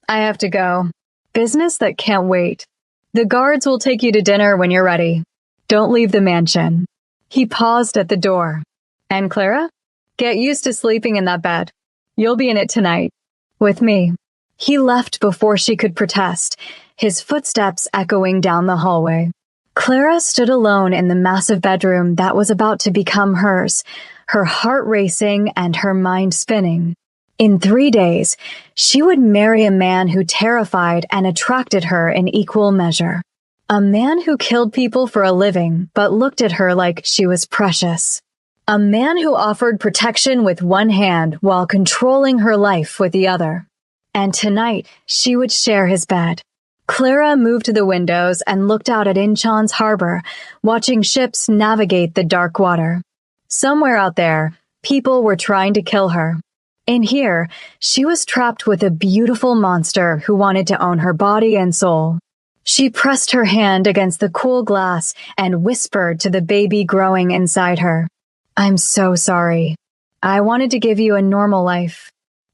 I have to go. Business that can't wait. The guards will take you to dinner when you're ready. Don't leave the mansion. He paused at the door. And Clara? Get used to sleeping in that bed. You'll be in it tonight. With me. He left before she could protest, his footsteps echoing down the hallway. Clara stood alone in the massive bedroom that was about to become hers, her heart racing and her mind spinning. In 3 days, she would marry a man who terrified and attracted her in equal measure. A man who killed people for a living but looked at her like she was precious. A man who offered protection with one hand while controlling her life with the other. And tonight, she would share his bed. Clara moved to the windows and looked out at Incheon's harbor, watching ships navigate the dark water. Somewhere out there, people were trying to kill her. In here, she was trapped with a beautiful monster who wanted to own her body and soul. She pressed her hand against the cool glass and whispered to the baby growing inside her. I'm so sorry. I wanted to give you a normal life.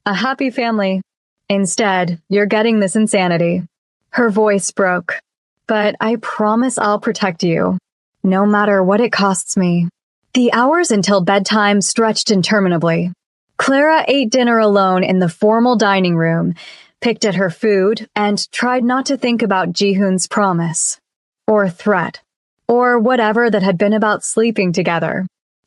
A happy family. Instead, you're getting this insanity. Her voice broke. But I promise I'll protect you. No matter what it costs me. The hours until bedtime stretched interminably. Clara ate dinner alone in the formal dining room, picked at her food, and tried not to think about Ji-hoon's promise. Or threat. Or whatever that had been about sleeping together.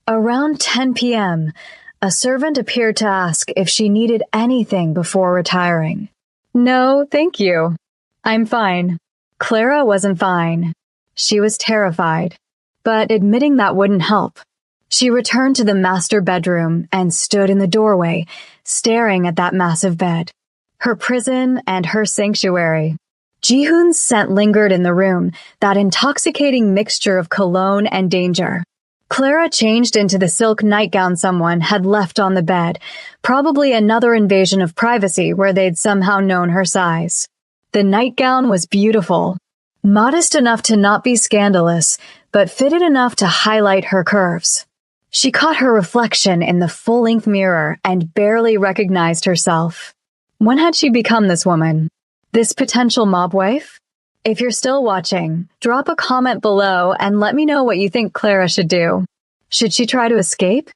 Around 10 p.m., a servant appeared to ask if she needed anything before retiring. No, thank you. I'm fine. Clara wasn't fine. She was terrified. But admitting that wouldn't help. She returned to the master bedroom and stood in the doorway, staring at that massive bed. Her prison and her sanctuary. Ji-hoon's scent lingered in the room, that intoxicating mixture of cologne and danger. Clara changed into the silk nightgown someone had left on the bed, probably another invasion of privacy where they'd somehow known her size. The nightgown was beautiful, modest enough to not be scandalous, but fitted enough to highlight her curves. She caught her reflection in the full-length mirror and barely recognized herself. When had she become this woman? This potential mob wife? If you're still watching, drop a comment below and let me know what you think Clara should do. Should she try to escape?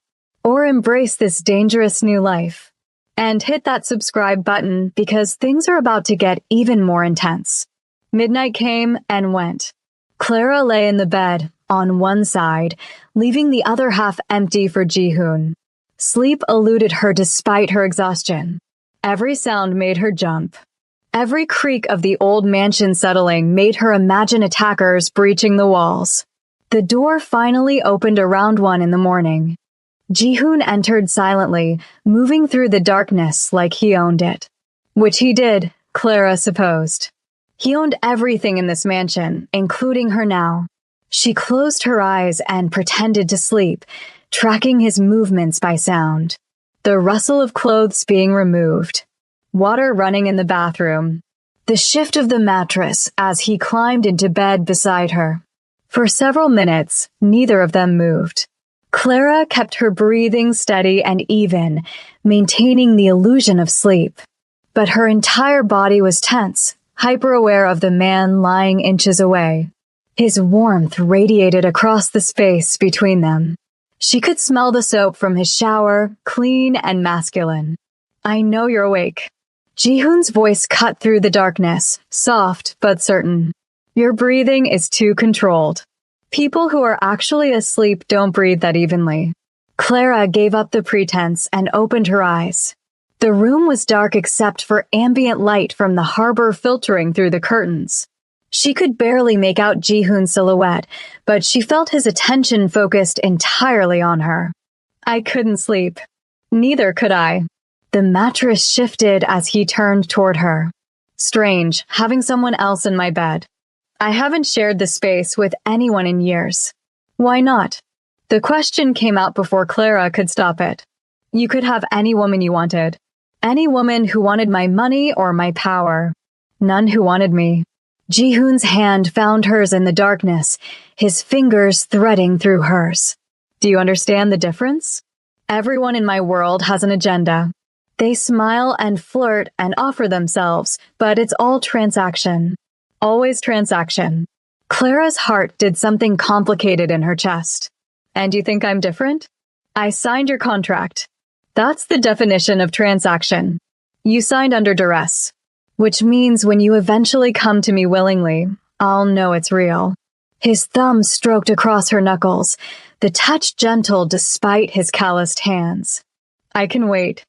Or embrace this dangerous new life? And hit that subscribe button because things are about to get even more intense. Midnight came and went. Clara lay in the bed, on one side, leaving the other half empty for Ji-hoon. Sleep eluded her despite her exhaustion. Every sound made her jump. Every creak of the old mansion settling made her imagine attackers breaching the walls. The door finally opened around 1 in the morning. Ji-hoon entered silently, moving through the darkness like he owned it. Which he did, Clara supposed. He owned everything in this mansion, including her now. She closed her eyes and pretended to sleep, tracking his movements by sound. The rustle of clothes being removed. Water running in the bathroom. The shift of the mattress as he climbed into bed beside her. For several minutes, neither of them moved. Clara kept her breathing steady and even, maintaining the illusion of sleep. But her entire body was tense, hyper-aware of the man lying inches away. His warmth radiated across the space between them. She could smell the soap from his shower, clean and masculine. "I know you're awake." Ji-hoon's voice cut through the darkness, soft but certain. "Your breathing is too controlled. People who are actually asleep don't breathe that evenly." Clara gave up the pretense and opened her eyes. The room was dark except for ambient light from the harbor filtering through the curtains. She could barely make out Ji-hoon's silhouette, but she felt his attention focused entirely on her. "I couldn't sleep. Neither could I." The mattress shifted as he turned toward her. "Strange, having someone else in my bed. I haven't shared this space with anyone in years." "Why not?" The question came out before Clara could stop it. "You could have any woman you wanted. Any woman who wanted my money or my power. None who wanted me." Ji-hoon's hand found hers in the darkness, his fingers threading through hers. "Do you understand the difference? Everyone in my world has an agenda. They smile and flirt and offer themselves, but it's all transaction. Always transaction." Clara's heart did something complicated in her chest. "And you think I'm different? I signed your contract. That's the definition of transaction. You signed under duress. Which means when you eventually come to me willingly, I'll know it's real." His thumb stroked across her knuckles, the touch gentle despite his calloused hands. "I can wait.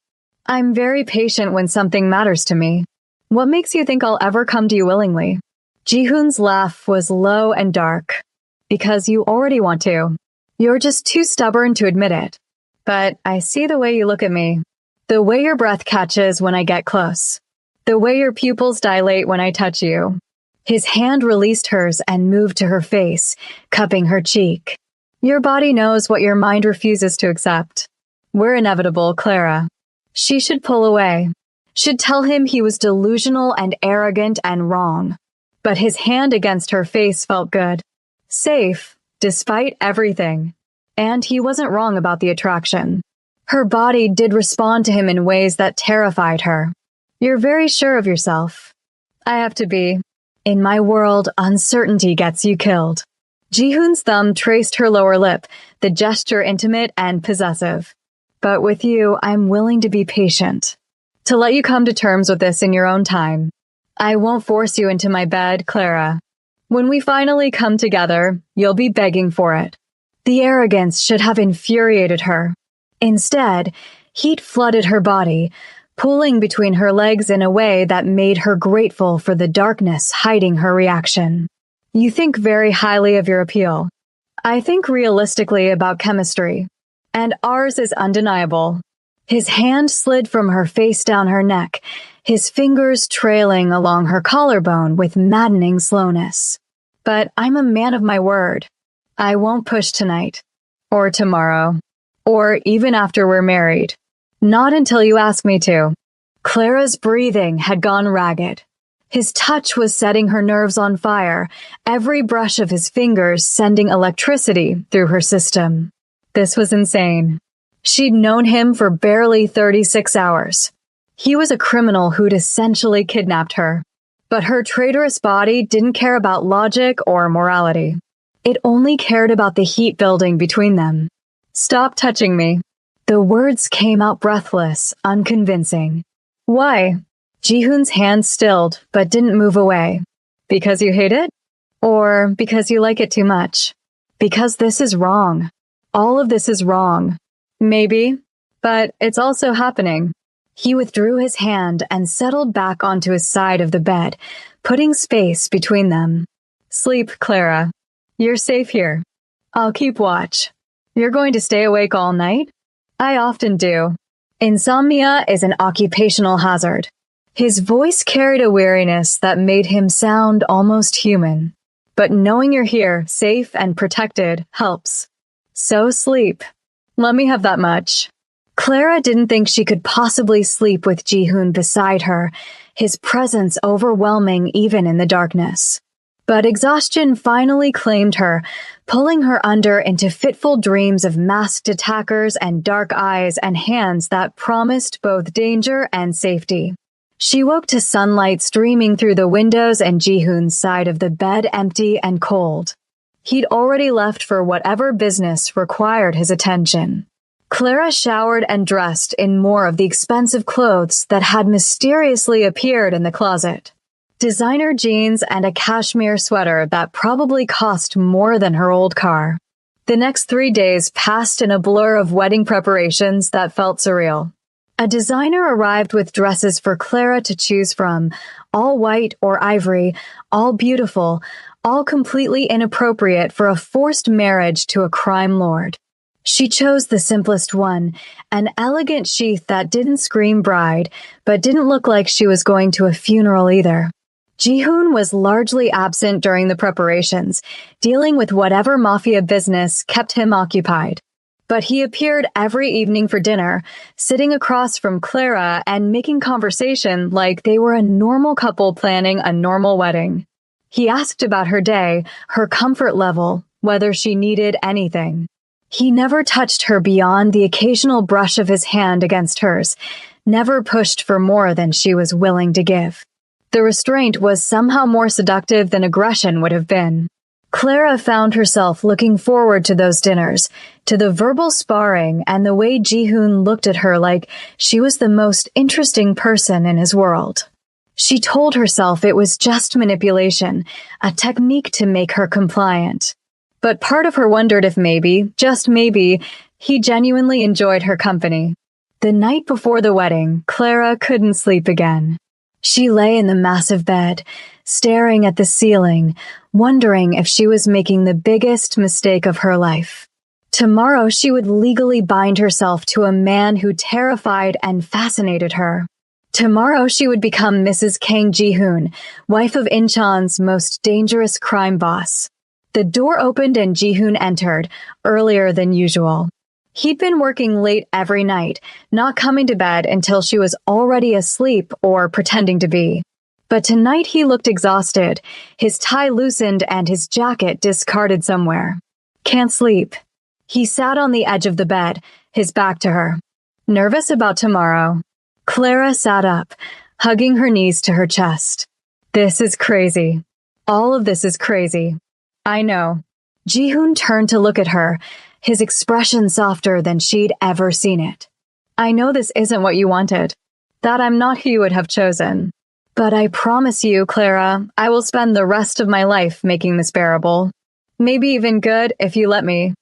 I'm very patient when something matters to me. What makes you think I'll ever come to you willingly?" Ji-hoon's laugh was low and dark. "Because you already want to. You're just too stubborn to admit it. But I see the way you look at me. The way your breath catches when I get close. The way your pupils dilate when I touch you." His hand released hers and moved to her face, cupping her cheek. "Your body knows what your mind refuses to accept. We're inevitable, Clara." She should pull away. Should tell him he was delusional and arrogant and wrong. But his hand against her face felt good. Safe, despite everything. And he wasn't wrong about the attraction. Her body did respond to him in ways that terrified her. "You're very sure of yourself." "I have to be. In my world, uncertainty gets you killed." Ji-hoon's thumb traced her lower lip, the gesture intimate and possessive. "But with you, I'm willing to be patient. To let you come to terms with this in your own time. I won't force you into my bed, Clara. When we finally come together, you'll be begging for it." The arrogance should have infuriated her. Instead, heat flooded her body, pulling between her legs in a way that made her grateful for the darkness hiding her reaction. "You think very highly of your appeal. I think realistically about chemistry. And ours is undeniable." His hand slid from her face down her neck, his fingers trailing along her collarbone with maddening slowness. "But I'm a man of my word. I won't push tonight. or tomorrow, or even after we're married. Not until you ask me to. Clara's breathing had gone ragged. His touch was setting her nerves on fire, every brush of his fingers sending electricity through her system. This was insane. She'd known him for barely 36 hours. He was a criminal who'd essentially kidnapped her. But her traitorous body didn't care about logic or morality. It only cared about the heat building between them. "Stop touching me." The words came out breathless, unconvincing. "Why?" Jihoon's hand stilled, but didn't move away. "Because you hate it? Or because you like it too much?" "Because this is wrong. All of this is wrong." "Maybe, but it's also happening." He withdrew his hand and settled back onto his side of the bed, putting space between them. "Sleep, Clara. You're safe here. I'll keep watch." "You're going to stay awake all night?" "I often do. Insomnia is an occupational hazard." His voice carried a weariness that made him sound almost human. "But knowing you're here, safe and protected, helps. So sleep. Let me have that much." Clara didn't think she could possibly sleep with Jihoon beside her, his presence overwhelming even in the darkness. But exhaustion finally claimed her, pulling her under into fitful dreams of masked attackers and dark eyes and hands that promised both danger and safety. She woke to sunlight streaming through the windows and Jihoon's side of the bed empty and cold. He'd already left for whatever business required his attention. Clara showered and dressed in more of the expensive clothes that had mysteriously appeared in the closet. Designer jeans and a cashmere sweater that probably cost more than her old car. The next 3 days passed in a blur of wedding preparations that felt surreal. A designer arrived with dresses for Clara to choose from, all white or ivory, all beautiful, all completely inappropriate for a forced marriage to a crime lord. She chose the simplest one, an elegant sheath that didn't scream bride, but didn't look like she was going to a funeral either. Jihoon was largely absent during the preparations, dealing with whatever Mafia business kept him occupied. But he appeared every evening for dinner, sitting across from Clara and making conversation like they were a normal couple planning a normal wedding. He asked about her day, her comfort level, whether she needed anything. He never touched her beyond the occasional brush of his hand against hers, never pushed for more than she was willing to give. The restraint was somehow more seductive than aggression would have been. Clara found herself looking forward to those dinners, to the verbal sparring and the way Jihoon looked at her like she was the most interesting person in his world. She told herself it was just manipulation, a technique to make her compliant. But part of her wondered if maybe, just maybe, he genuinely enjoyed her company. The night before the wedding, Clara couldn't sleep again. She lay in the massive bed, staring at the ceiling, wondering if she was making the biggest mistake of her life. Tomorrow she would legally bind herself to a man who terrified and fascinated her. Tomorrow she would become Mrs. Kang Jihoon, wife of Incheon's most dangerous crime boss. The door opened and Jihoon entered, earlier than usual. He'd been working late every night, not coming to bed until she was already asleep or pretending to be. But tonight he looked exhausted, his tie loosened and his jacket discarded somewhere. "Can't sleep." He sat on the edge of the bed, his back to her. "Nervous about tomorrow?" Clara sat up, hugging her knees to her chest. "This is crazy. All of this is crazy." "I know." Jihoon turned to look at her, his expression softer than she'd ever seen it. "I know this isn't what you wanted, that I'm not who you would have chosen. But I promise you, Clara, I will spend the rest of my life making this bearable. Maybe even good if you let me."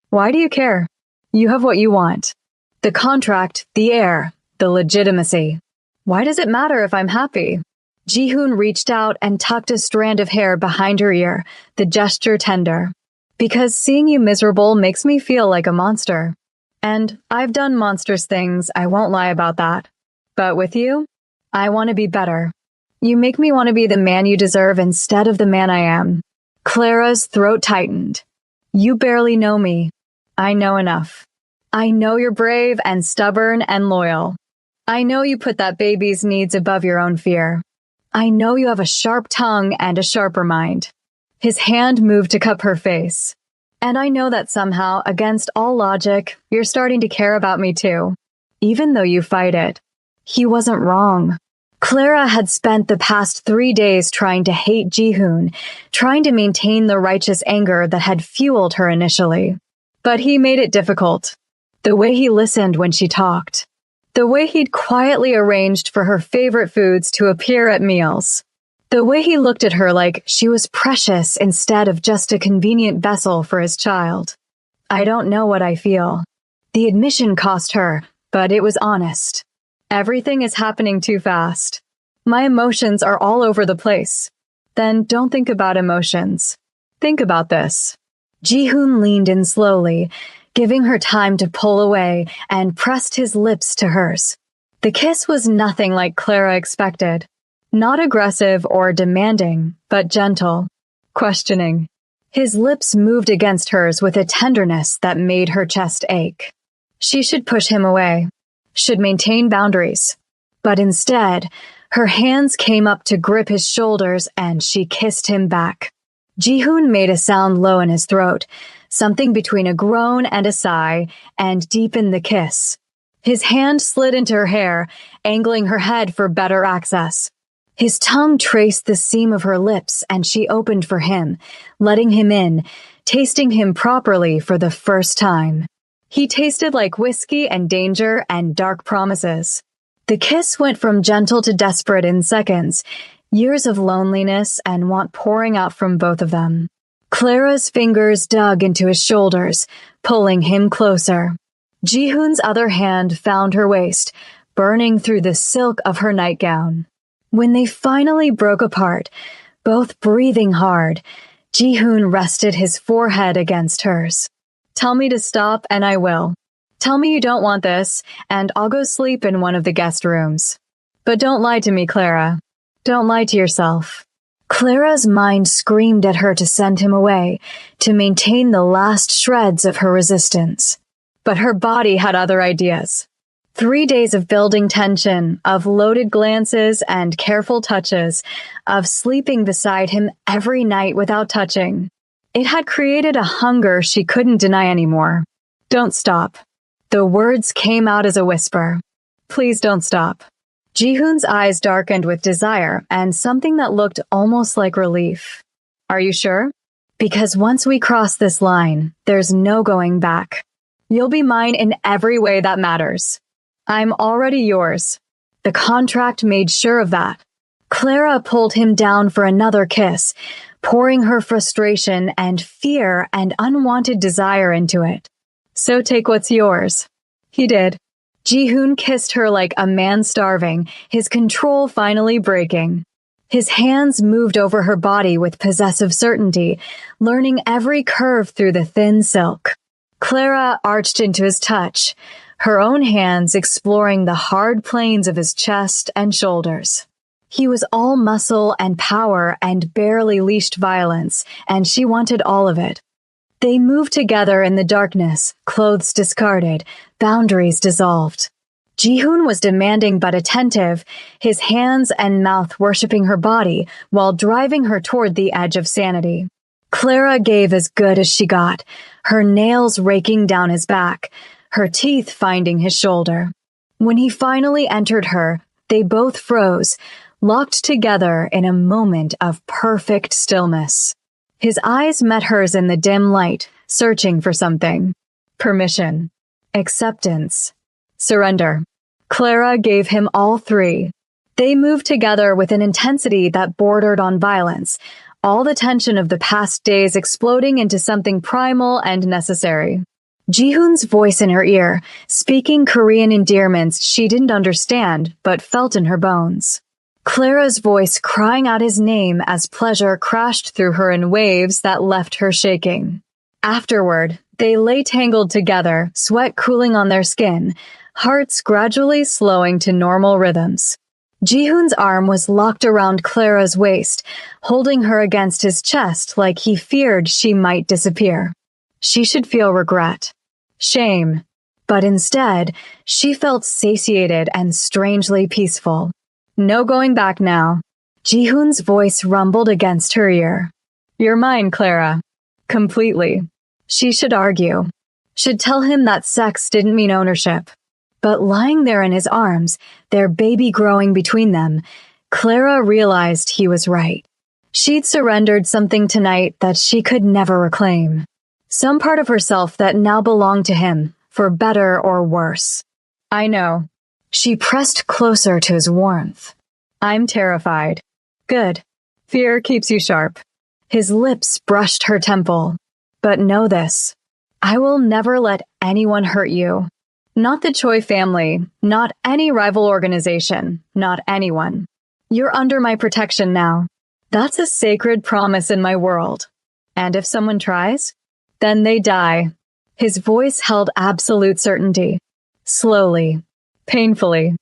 "Why do you care? You have what you want. The contract, the heir, the legitimacy. Why does it matter if I'm happy?" Jihoon reached out and tucked a strand of hair behind her ear, the gesture tender. "Because seeing you miserable makes me feel like a monster. And I've done monstrous things, I won't lie about that. But with you, I want to be better. You make me want to be the man you deserve instead of the man I am." Clara's throat tightened. "You barely know me. I know enough. I know you're brave and stubborn and loyal. I know you put that baby's needs above your own fear. I know you have a sharp tongue and a sharper mind. His hand moved to cup her face. And I know that somehow, against all logic, you're starting to care about me too, even though you fight it. He wasn't wrong. Clara had spent the past 3 days trying to hate Ji-hoon, trying to maintain the righteous anger that had fueled her initially. But he made it difficult. The way he listened when she talked. The way he'd quietly arranged for her favorite foods to appear at meals. The way he looked at her like she was precious instead of just a convenient vessel for his child. I don't know what I feel. The admission cost her, but it was honest. Everything is happening too fast. My emotions are all over the place. Then don't think about emotions. Think about this. Ji-hoon leaned in slowly, giving her time to pull away, and pressed his lips to hers. The kiss was nothing like Clara expected. Not aggressive or demanding, but gentle, questioning. His lips moved against hers with a tenderness that made her chest ache. She should push him away, should maintain boundaries. But instead, her hands came up to grip his shoulders and she kissed him back. Ji-hoon made a sound low in his throat, something between a groan and a sigh, and deepened the kiss. His hand slid into her hair, angling her head for better access. His tongue traced the seam of her lips and she opened for him, letting him in, tasting him properly for the first time. He tasted like whiskey and danger and dark promises. The kiss went from gentle to desperate in seconds, years of loneliness and want pouring out from both of them. Clara's fingers dug into his shoulders, pulling him closer. Ji-hoon's other hand found her waist, burning through the silk of her nightgown. When they finally broke apart, both breathing hard, Ji-hoon rested his forehead against hers. Tell me to stop and I will. Tell me you don't want this, and I'll go sleep in one of the guest rooms. But don't lie to me, Clara. Don't lie to yourself. Clara's mind screamed at her to send him away, to maintain the last shreds of her resistance. But her body had other ideas. 3 days of building tension, of loaded glances and careful touches, of sleeping beside him every night without touching. It had created a hunger she couldn't deny anymore. Don't stop. The words came out as a whisper. Please don't stop. Ji-hoon's eyes darkened with desire and something that looked almost like relief. Are you sure? Because once we cross this line, there's no going back. You'll be mine in every way that matters. I'm already yours. The contract made sure of that. Clara pulled him down for another kiss, pouring her frustration and fear and unwanted desire into it. So take what's yours. He did. Ji-hoon kissed her like a man starving, his control finally breaking. His hands moved over her body with possessive certainty, learning every curve through the thin silk. Clara arched into his touch, her own hands exploring the hard planes of his chest and shoulders. He was all muscle and power and barely leashed violence, and she wanted all of it. They moved together in the darkness, clothes discarded, boundaries dissolved. Ji-hoon was demanding but attentive, his hands and mouth worshipping her body while driving her toward the edge of sanity. Clara gave as good as she got, her nails raking down his back, her teeth finding his shoulder. When he finally entered her, they both froze, locked together in a moment of perfect stillness. His eyes met hers in the dim light, searching for something. Permission. Acceptance. Surrender. Clara gave him all three. They moved together with an intensity that bordered on violence, all the tension of the past days exploding into something primal and necessary. Ji-hoon's voice in her ear, speaking Korean endearments she didn't understand but felt in her bones. Clara's voice crying out his name as pleasure crashed through her in waves that left her shaking. Afterward, they lay tangled together, sweat cooling on their skin, hearts gradually slowing to normal rhythms. Ji-hoon's arm was locked around Clara's waist, holding her against his chest like he feared she might disappear. She should feel regret. shame. But instead, she felt satiated and strangely peaceful. No going back now. Jihoon's voice rumbled against her ear. You're mine, Clara. Completely. She should argue. Should tell him that sex didn't mean ownership. But lying there in his arms, their baby growing between them, Clara realized he was right. She'd surrendered something tonight that she could never reclaim. Some part of herself that now belonged to him, for better or worse. I know. She pressed closer to his warmth. I'm terrified. Good. Fear keeps you sharp. His lips brushed her temple. But know this. I will never let anyone hurt you. Not the Choi family, not any rival organization, not anyone. You're under my protection now. That's a sacred promise in my world. And if someone tries, then they die. His voice held absolute certainty. Slowly, painfully.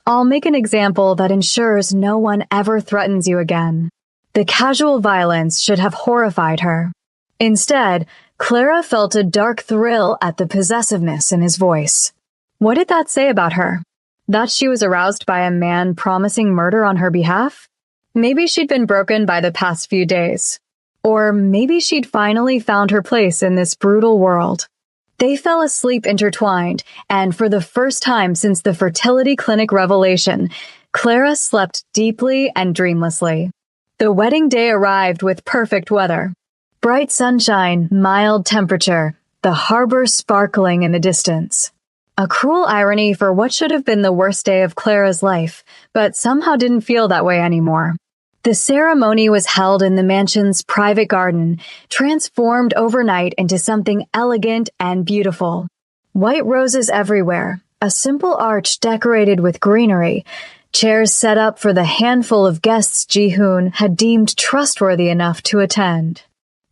I'll make an example that ensures no one ever threatens you again. The casual violence should have horrified her. Instead, Clara felt a dark thrill at the possessiveness in his voice. What did that say about her? That she was aroused by a man promising murder on her behalf? Maybe she'd been broken by the past few days. Or maybe she'd finally found her place in this brutal world. They fell asleep intertwined, and for the first time since the fertility clinic revelation, Clara slept deeply and dreamlessly. The wedding day arrived with perfect weather. Bright sunshine, mild temperature, the harbor sparkling in the distance. A cruel irony for what should have been the worst day of Clara's life, but somehow didn't feel that way anymore. The ceremony was held in the mansion's private garden, transformed overnight into something elegant and beautiful. White roses everywhere, a simple arch decorated with greenery, chairs set up for the handful of guests Jihoon had deemed trustworthy enough to attend.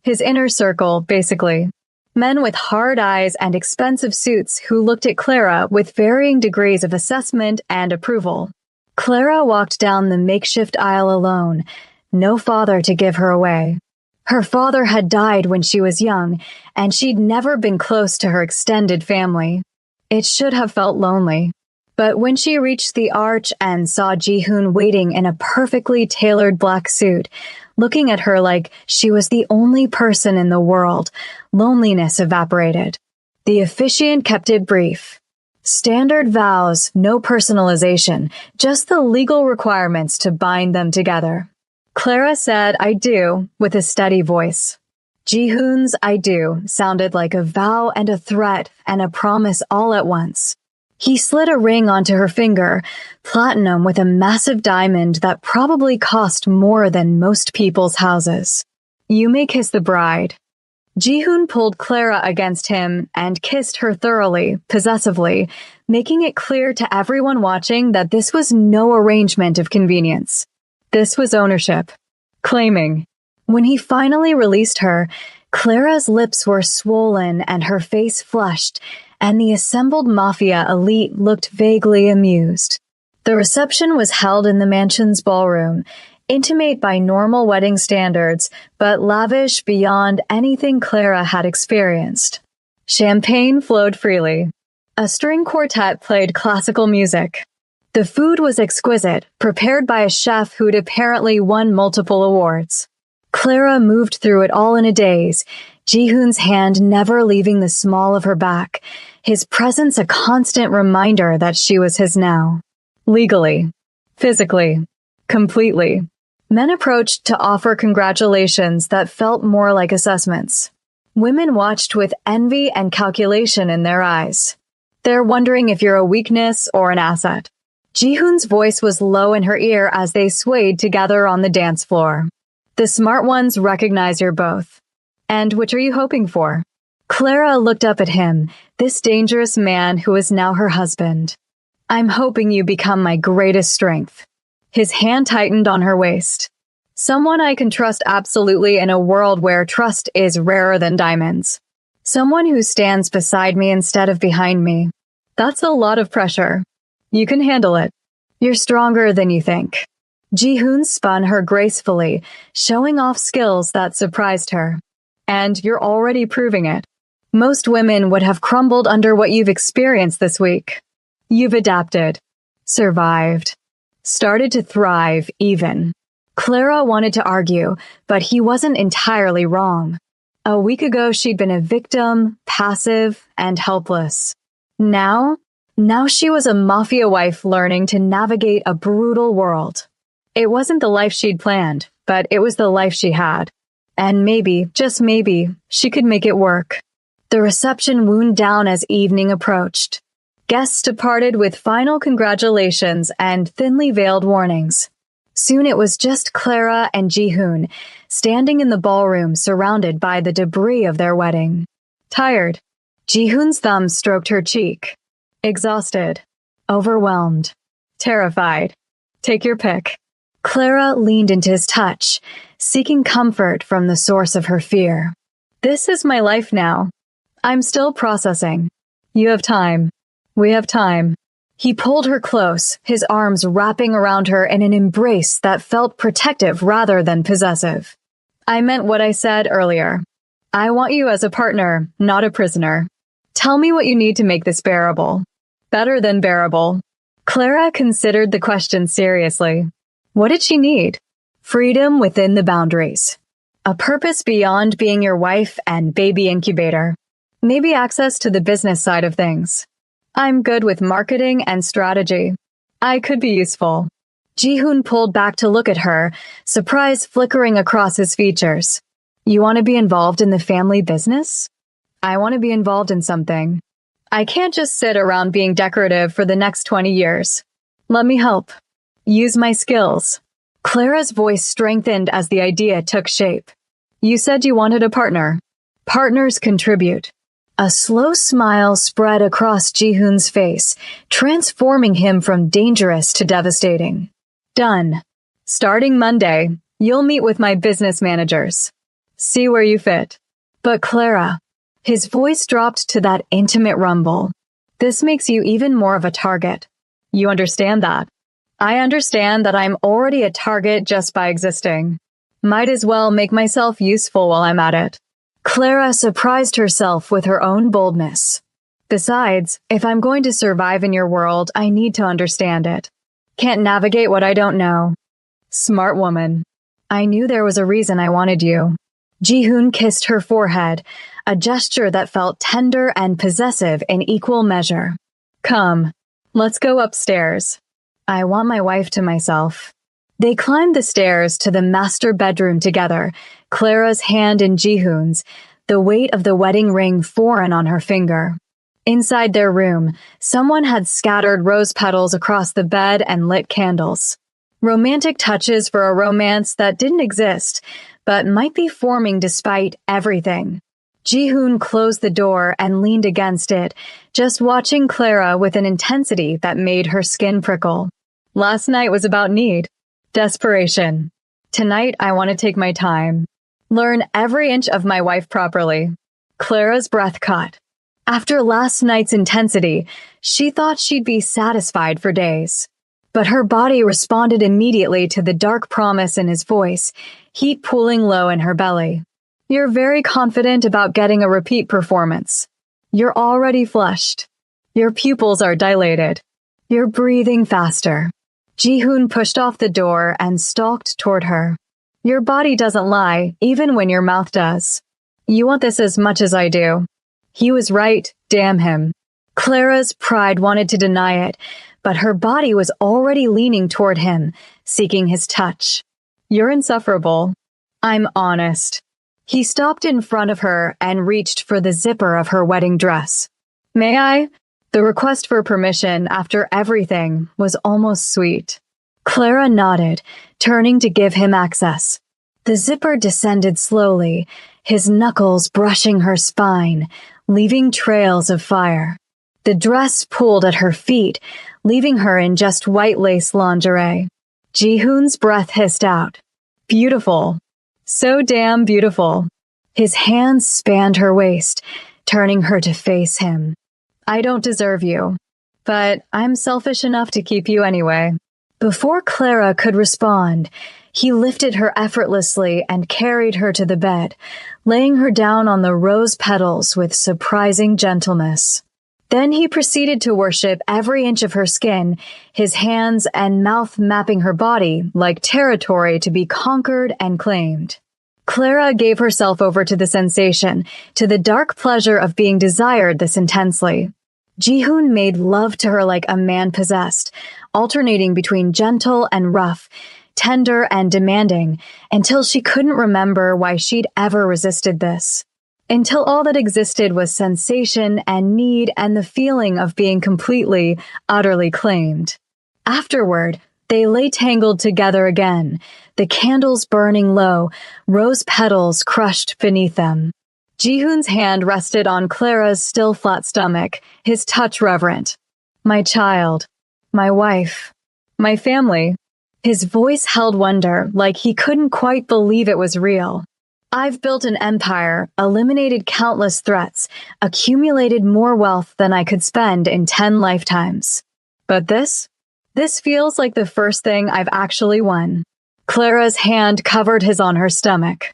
His inner circle, basically. Men with hard eyes and expensive suits who looked at Clara with varying degrees of assessment and approval. Clara walked down the makeshift aisle alone, no father to give her away. Her father had died when she was young, and she'd never been close to her extended family. It should have felt lonely. But when she reached the arch and saw Jihoon waiting in a perfectly tailored black suit, looking at her like she was the only person in the world, loneliness evaporated. The officiant kept it brief. Standard vows, no personalization, just the legal requirements to bind them together. Clara said, I do, with a steady voice. Jihoon's I do sounded like a vow and a threat and a promise all at once. He slid a ring onto her finger, platinum with a massive diamond that probably cost more than most people's houses. You may kiss the bride. Jihoon pulled Clara against him and kissed her thoroughly, possessively, making it clear to everyone watching that this was no arrangement of convenience. This was ownership. Claiming. When he finally released her, Clara's lips were swollen and her face flushed, and the assembled Mafia elite looked vaguely amused. The reception was held in the mansion's ballroom, intimate by normal wedding standards, but lavish beyond anything Clara had experienced. Champagne flowed freely. A string quartet played classical music. The food was exquisite, prepared by a chef who'd apparently won multiple awards. Clara moved through it all in a daze, Jihoon's hand never leaving the small of her back, his presence a constant reminder that she was his now. Legally. Physically. Completely. Men approached to offer congratulations that felt more like assessments. Women watched with envy and calculation in their eyes. They're wondering if you're a weakness or an asset. Jihoon's voice was low in her ear as they swayed together on the dance floor. The smart ones recognize you're both. And which are you hoping for? Clara looked up at him, this dangerous man who is now her husband. I'm hoping you become my greatest strength. His hand tightened on her waist. Someone I can trust absolutely in a world where trust is rarer than diamonds. Someone who stands beside me instead of behind me. That's a lot of pressure. You can handle it. You're stronger than you think. Jihoon spun her gracefully, showing off skills that surprised her. And you're already proving it. Most women would have crumbled under what you've experienced this week. You've adapted, survived, started to thrive even. Clara wanted to argue, but he wasn't entirely wrong. A week ago, she'd been a victim, passive, and helpless. Now she was a mafia wife learning to navigate a brutal world. It wasn't the life she'd planned, but it was the life she had. And maybe, just maybe, she could make it work. The reception wound down as evening approached. Guests departed with final congratulations and thinly veiled warnings. Soon it was just Clara and Ji-hoon, standing in the ballroom surrounded by the debris of their wedding. Tired, Ji-hoon's thumb stroked her cheek. Exhausted, overwhelmed, terrified. Take your pick. Clara leaned into his touch, seeking comfort from the source of her fear. This is my life now. I'm still processing. You have time. We have time. He pulled her close, his arms wrapping around her in an embrace that felt protective rather than possessive. I meant what I said earlier. I want you as a partner, not a prisoner. Tell me what you need to make this bearable. Better than bearable. Clara considered the question seriously. What did she need? Freedom within the boundaries. A purpose beyond being your wife and baby incubator. Maybe access to the business side of things. I'm good with marketing and strategy. I could be useful. Ji-hoon pulled back to look at her, surprise flickering across his features. You want to be involved in the family business? I want to be involved in something. I can't just sit around being decorative for the next 20 years. Let me help. Use my skills. Clara's voice strengthened as the idea took shape. You said you wanted a partner. Partners contribute. A slow smile spread across Ji-hoon's face, transforming him from dangerous to devastating. Done. Starting Monday, you'll meet with my business managers. See where you fit. But Clara, his voice dropped to that intimate rumble. This makes you even more of a target. You understand that? I understand that I'm already a target just by existing. Might as well make myself useful while I'm at it. Clara surprised herself with her own boldness. Besides, if I'm going to survive in your world, I need to understand it. Can't navigate what I don't know. Smart woman. I knew there was a reason I wanted you. Ji-hoon kissed her forehead, a gesture that felt tender and possessive in equal measure. Come, let's go upstairs. I want my wife to myself. They climbed the stairs to the master bedroom together, Clara's hand in Ji-hoon's, the weight of the wedding ring foreign on her finger. Inside their room, someone had scattered rose petals across the bed and lit candles. Romantic touches for a romance that didn't exist, but might be forming despite everything. Ji-hoon closed the door and leaned against it, just watching Clara with an intensity that made her skin prickle. Last night was about need. Desperation. Tonight, I want to take my time. Learn every inch of my wife properly. Clara's breath caught. After last night's intensity, she thought she'd be satisfied for days. But her body responded immediately to the dark promise in his voice, heat pooling low in her belly. You're very confident about getting a repeat performance. You're already flushed. Your pupils are dilated. You're breathing faster. Ji-hoon pushed off the door and stalked toward her. Your body doesn't lie, even when your mouth does. You want this as much as I do. He was right, damn him. Clara's pride wanted to deny it, but her body was already leaning toward him, seeking his touch. You're insufferable. I'm honest. He stopped in front of her and reached for the zipper of her wedding dress. May I? The request for permission, after everything, was almost sweet. Clara nodded, turning to give him access. The zipper descended slowly, his knuckles brushing her spine, leaving trails of fire. The dress pulled at her feet, leaving her in just white lace lingerie. Ji-hoon's breath hissed out. Beautiful. So damn beautiful. His hands spanned her waist, turning her to face him. I don't deserve you, but I'm selfish enough to keep you anyway. Before Clara could respond, he lifted her effortlessly and carried her to the bed, laying her down on the rose petals with surprising gentleness. Then he proceeded to worship every inch of her skin, his hands and mouth mapping her body like territory to be conquered and claimed. Clara gave herself over to the sensation, to the dark pleasure of being desired this intensely. Ji-hoon made love to her like a man possessed, alternating between gentle and rough, tender and demanding, until she couldn't remember why she'd ever resisted this. Until all that existed was sensation and need and the feeling of being completely, utterly claimed. Afterward, they lay tangled together again, the candles burning low, rose petals crushed beneath them. Ji-hoon's hand rested on Clara's still flat stomach, his touch reverent. "My child, my wife, my family." His voice held wonder, like he couldn't quite believe it was real. "I've built an empire, eliminated countless threats, accumulated more wealth than I could spend in 10 lifetimes. But this feels like the first thing I've actually won." Clara's hand covered his on her stomach.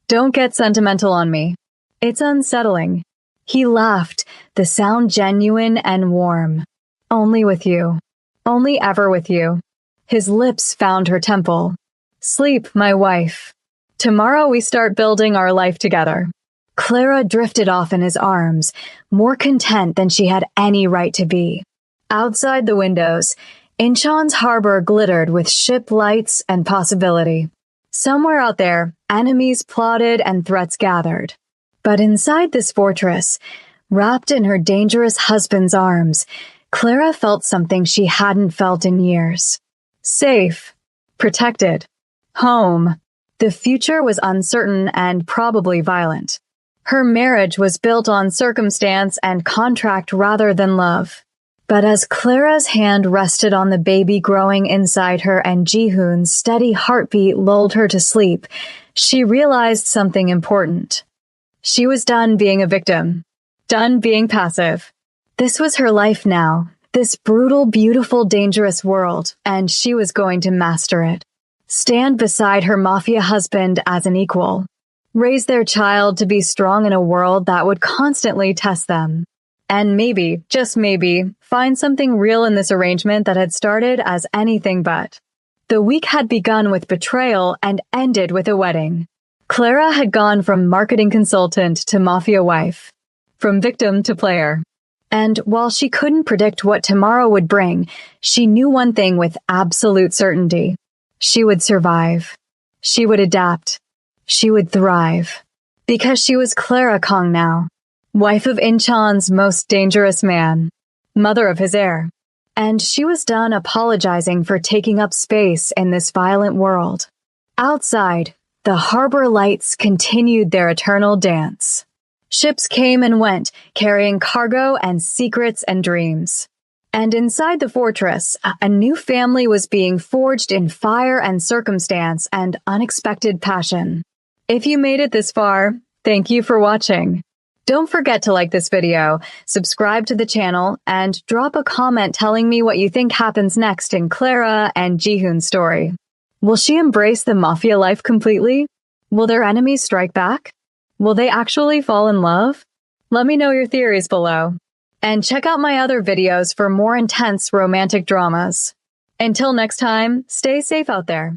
"Don't get sentimental on me. It's unsettling." He laughed, the sound genuine and warm. "Only with you. Only ever with you." His lips found her temple. "Sleep, my wife. Tomorrow we start building our life together." Clara drifted off in his arms, more content than she had any right to be. Outside the windows, Incheon's harbor glittered with ship lights and possibility. Somewhere out there, enemies plotted and threats gathered. But inside this fortress, wrapped in her dangerous husband's arms, Clara felt something she hadn't felt in years. Safe. Protected. Home. The future was uncertain and probably violent. Her marriage was built on circumstance and contract rather than love. But as Clara's hand rested on the baby growing inside her and Ji-hoon's steady heartbeat lulled her to sleep, she realized something important. She was done being a victim. Done being passive. This was her life now, this brutal, beautiful, dangerous world, and she was going to master it. Stand beside her Mafia husband as an equal. Raise their child to be strong in a world that would constantly test them. And maybe, just maybe, find something real in this arrangement that had started as anything but. The week had begun with betrayal and ended with a wedding. Clara had gone from marketing consultant to Mafia wife. From victim to player. And while she couldn't predict what tomorrow would bring, she knew one thing with absolute certainty. She would survive. She would adapt. She would thrive. Because she was Clara Kong now. Wife of Incheon's most dangerous man. Mother of his heir. And she was done apologizing for taking up space in this violent world. Outside, the harbor lights continued their eternal dance. Ships came and went, carrying cargo and secrets and dreams. And inside the fortress, a new family was being forged in fire and circumstance and unexpected passion. If you made it this far, thank you for watching. Don't forget to like this video, subscribe to the channel, and drop a comment telling me what you think happens next in Clara and Ji-hoon's story. Will she embrace the Mafia life completely? Will their enemies strike back? Will they actually fall in love? Let me know your theories below. And check out my other videos for more intense romantic dramas. Until next time, stay safe out there.